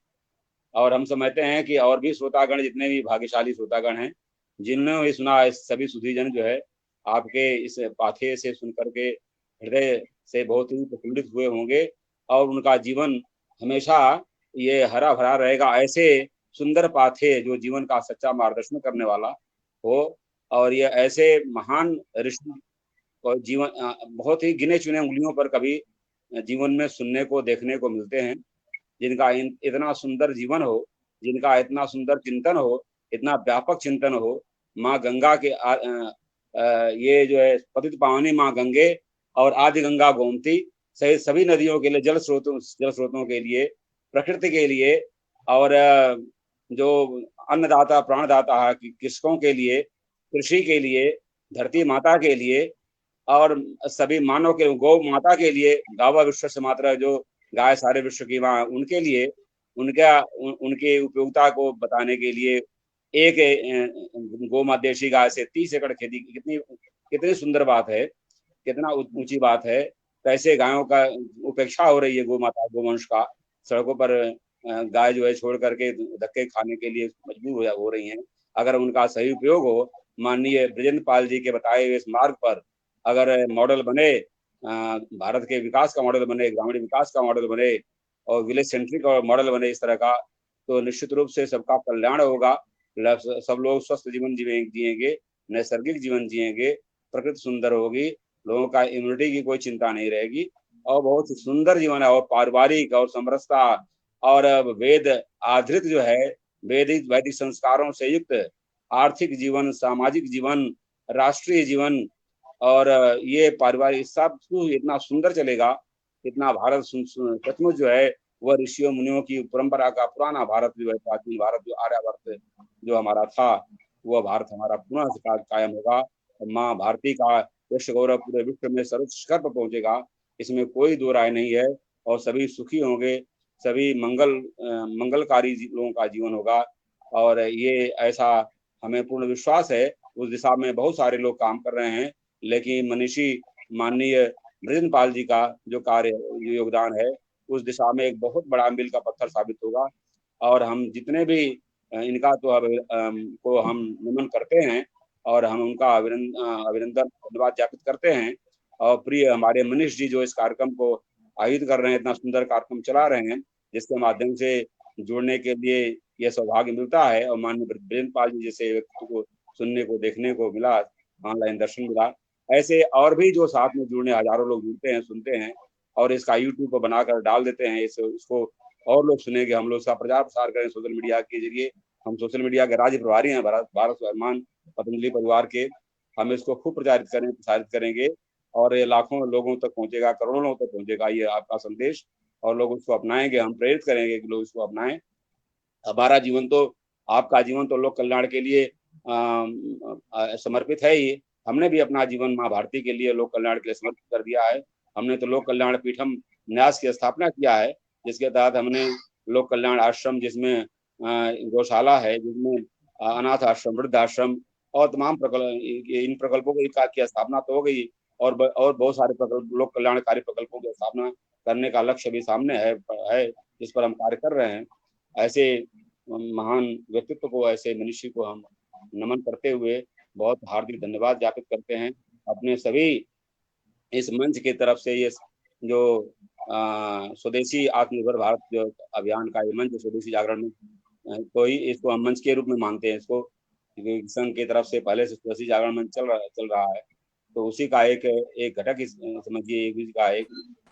और हम समझते हैं कि और भी श्रोतागण, जितने भी भाग्यशाली श्रोतागण हैं, जिन्होंने भी सुना, सभी सुधीजन जो है आपके इस पाठ्य से सुन करके हृदय से बहुत ही प्रफुल्लित हुए होंगे और उनका जीवन हमेशा ये हरा भरा रहेगा। ऐसे सुंदर पाठ्य जो जीवन का सच्चा मार्गदर्शन करने वाला हो, और ये ऐसे महान ऋषि और जीवन बहुत ही गिने चुने उंगलियों पर कभी जीवन में सुनने को, देखने को मिलते हैं, जिनका इतना सुंदर जीवन हो, जिनका इतना सुंदर चिंतन हो इतना व्यापक चिंतन हो। माँ गंगा के ये जो है पतित पावनी माँ गंगे और आदि गंगा गोमती सहित सभी नदियों के लिए, जल स्रोतों के लिए, प्रकृति के लिए और जो अन्नदाता प्राणदाता है कृषकों के लिए, कृषि के लिए, धरती माता के लिए और सभी मानव के, गौ माता के लिए, गावा विश्व से मात्रा, जो गाय सारे विश्व की माँ, उनके लिए, उनके उपयोगिता को बताने के लिए एक गौ देशी गाय से 30 एकड़ खेती, कितनी सुंदर बात है, कितना ऊंची बात है। कैसे गायों का उपेक्षा हो रही है, गौ माता गोवंश का, सड़कों पर गाय जो है छोड़ करके धक्के खाने के लिए मजबूर हो रही हैं। अगर उनका सही उपयोग हो, माननीय बृजेंद्र पाल जी के बताए हुए इस मार्ग पर अगर मॉडल बने, भारत के विकास का मॉडल बने, ग्रामीण विकास का मॉडल बने और विलेज सेंट्रिक मॉडल बने इस तरह का, तो निश्चित रूप से सबका कल्याण होगा। सब लोग स्वस्थ जीवन जिएंगे, नैसर्गिक जीवन जिएंगे, प्रकृति सुंदर होगी, लोगों का इम्यूनिटी की कोई चिंता नहीं रहेगी और बहुत सुंदर जीवन है। और पारिवारिक और समरसता और वेद आधारित जो है, वैदिक संस्कारों से युक्त आर्थिक जीवन, सामाजिक जीवन, राष्ट्रीय जीवन और ये पारिवारिक सब कुछ इतना सुंदर चलेगा, इतना भारत सचमुच जो है वह ऋषियों मुनियों की परंपरा का पुराना भारत जो है, प्राचीन भारत जो आर्यावर्त जो हमारा था, वह भारत हमारा पुनः कायम होगा। माँ भारती का यश गौरव पूरे विश्व में सर्वोच्च शिखर पर पहुंचेगा, इसमें कोई दो राय नहीं है। और सभी सुखी होंगे, सभी मंगलकारी लोगों का जीवन होगा। और ये ऐसा हमें पूर्ण विश्वास है। उस दिशा में बहुत सारे लोग काम कर रहे हैं, लेकिन मनीषी माननीय बृजेंद्र पाल जी का जो योगदान है, उस दिशा में एक बहुत बड़ा मील का पत्थर साबित होगा। और हम जितने भी इनका तो को हम नमन करते हैं और हम उनका अभिनंदन धन्यवाद ज्ञापित करते हैं। और प्रिय हमारे मनीष जी जो इस कार्यक्रम को आयोजित कर रहे हैं, इतना सुंदर कार्यक्रम चला रहे हैं, जिसके माध्यम से जुड़ने के लिए यह सौभाग्य मिलता है। और माननीय बृजेंद्र पाल जी जैसे व्यक्ति को सुनने को, देखने को मिला, ऑनलाइन दर्शन मिला। ऐसे और भी जो साथ में जुड़ने हजारों लोग जुड़ते हैं, सुनते हैं और इसका यूट्यूब पर बनाकर डाल देते हैं, इसको और लोग सुनेंगे, हम लोग इसका प्रचार प्रसार करें सोशल मीडिया के जरिए। हम सोशल मीडिया के राज्य प्रभारी हैं भारत स्वाभिमान पतंजलि परिवार के, हम इसको खूब प्रसारित करेंगे और ये लाखों लोगों तक पहुंचेगा, करोड़ों लोगों तक पहुंचेगा ये आपका संदेश, और लोग उसको अपनाएंगे। हम प्रेरित करेंगे कि लोग इसको अपनाएं। हमारा जीवन तो, आपका जीवन तो लोक कल्याण के लिए समर्पित है ही। हमने भी अपना जीवन माँ भारती के लिए, लोक कल्याण के लिए समर्पित कर दिया है। हमने तो लोक कल्याण पीठम न्यास की स्थापना किया है, जिसके तहत हमने लोक कल्याण आश्रम, जिसमें गौशाला है, जिसमें अनाथ आश्रम, वृद्ध आश्रम और तमाम इन प्रकल्पों की स्थापना तो हो गई, और बहुत सारे लोक कल्याणकारी प्रकल्पों की स्थापना करने का लक्ष्य भी सामने है जिस पर हम कार्य कर रहे हैं। ऐसे महान व्यक्तित्व को, ऐसे मनुष्य को हम नमन करते हुए बहुत हार्दिक धन्यवाद ज्ञापित करते हैं। अपने सभी इस मंच की तरफ से ये जो स्वदेशी आत्मनिर्भर भारत जो अभियान का ये मंच, स्वदेशी जागरण में तो ही इसको हम मंच के रूप में मानते हैं। इसको संघ की तरफ से पहले से स्वदेशी जागरण मंच चल रहा है, तो उसी का एक घटक समझिए, एक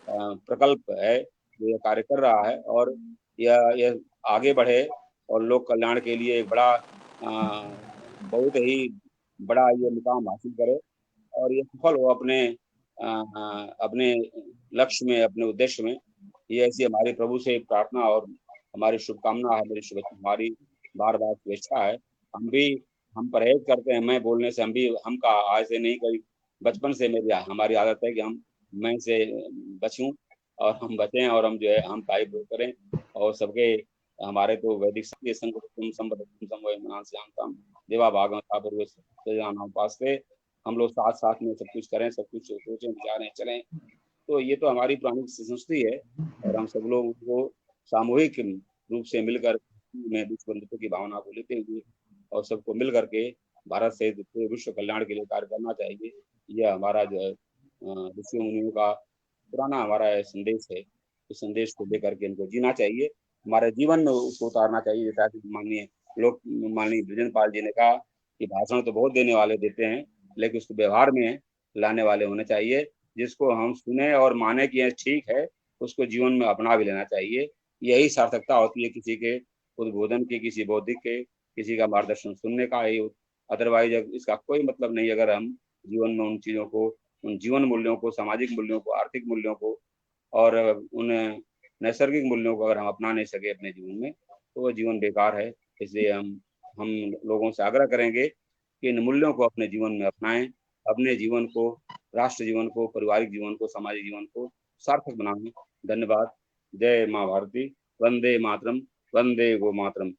प्रकल्प है जो यह कार्य कर रहा है। और यह आगे बढ़े और लोक कल्याण के लिए एक बड़ा बहुत ही बड़ा ये मुकाम हासिल करे और ये सफल हो अपने लक्ष्य में, अपने उद्देश्य में। ये ऐसी हमारी प्रभु से प्रार्थना और हमारी शुभकामना है, मेरी हमारी बार बार शुभेच्छा है। हम परहेज करते हैं मैं बोलने से, हम का आज से नहीं, कभी बचपन से हमारी आदत है कि हम मैं से बचूं और हम बचें और हम जो है हम टाइप करें। और सबके हमारे तो वैदिक देवा भाग पास से हम लोग साथ साथ में सब कुछ करें, सब कुछ सोचें, विचारें, चलें। तो ये तो हमारी पुरानी संस्कृति है और हम सब लोग उसको सामूहिक रूप से मिलकर में बंधुत्व की भावना को लेते हुए और सबको मिल करके भारत से विश्व कल्याण के लिए कार्य करना चाहिए। यह हमारा जो है ऋषियों मुनियों का पुराना हमारा संदेश है। इस संदेश को लेकर के इनको जीना चाहिए, हमारे जीवन में उसको उतारना चाहिए। जैसा कि माननीय बृजेंद्र पाल जी ने कहा कि भाषण तो बहुत देने वाले देते हैं, लेकिन उसको व्यवहार में लाने वाले होने चाहिए, जिसको हम सुने और माने कि ठीक है, उसको जीवन में अपना भी लेना चाहिए। यही सार्थकता होती है किसी के उद्बोधन की, किसी बौद्धिक के, किसी का मार्गदर्शन सुनने का ही। अदरवाइज इसका कोई मतलब नहीं अगर हम जीवन में उन चीज़ों को, उन जीवन मूल्यों को, सामाजिक मूल्यों को, आर्थिक मूल्यों को और उन नैसर्गिक मूल्यों को अगर हम अपना नहीं सके अपने जीवन में, तो वह जीवन बेकार है। इसलिए हम लोगों से आग्रह करेंगे कि इन मूल्यों को अपने जीवन में अपनाएं, अपने जीवन को, राष्ट्र जीवन को, पारिवारिक जीवन को, सामाजिक जीवन को सार्थक बनाएं। धन्यवाद। जय माँ भारती, वंदे मातरम, वंदे गो मातरम,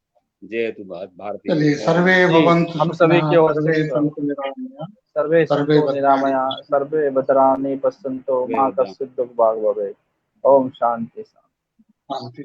जय तु भारती। चलिए, सर्वे जी, भवन्तु हम सुखिनः, सभी की ओर सर्वे से सन्तु निरामयाः, सर्वे सर्वे सन्तु भद्राणि निरामया, पश्यन्तु। सर्वे भद्राणि पश्यन्तु, मा कश्चित् दुःखभाग् भवेत्। ओम शांति। शान्ति।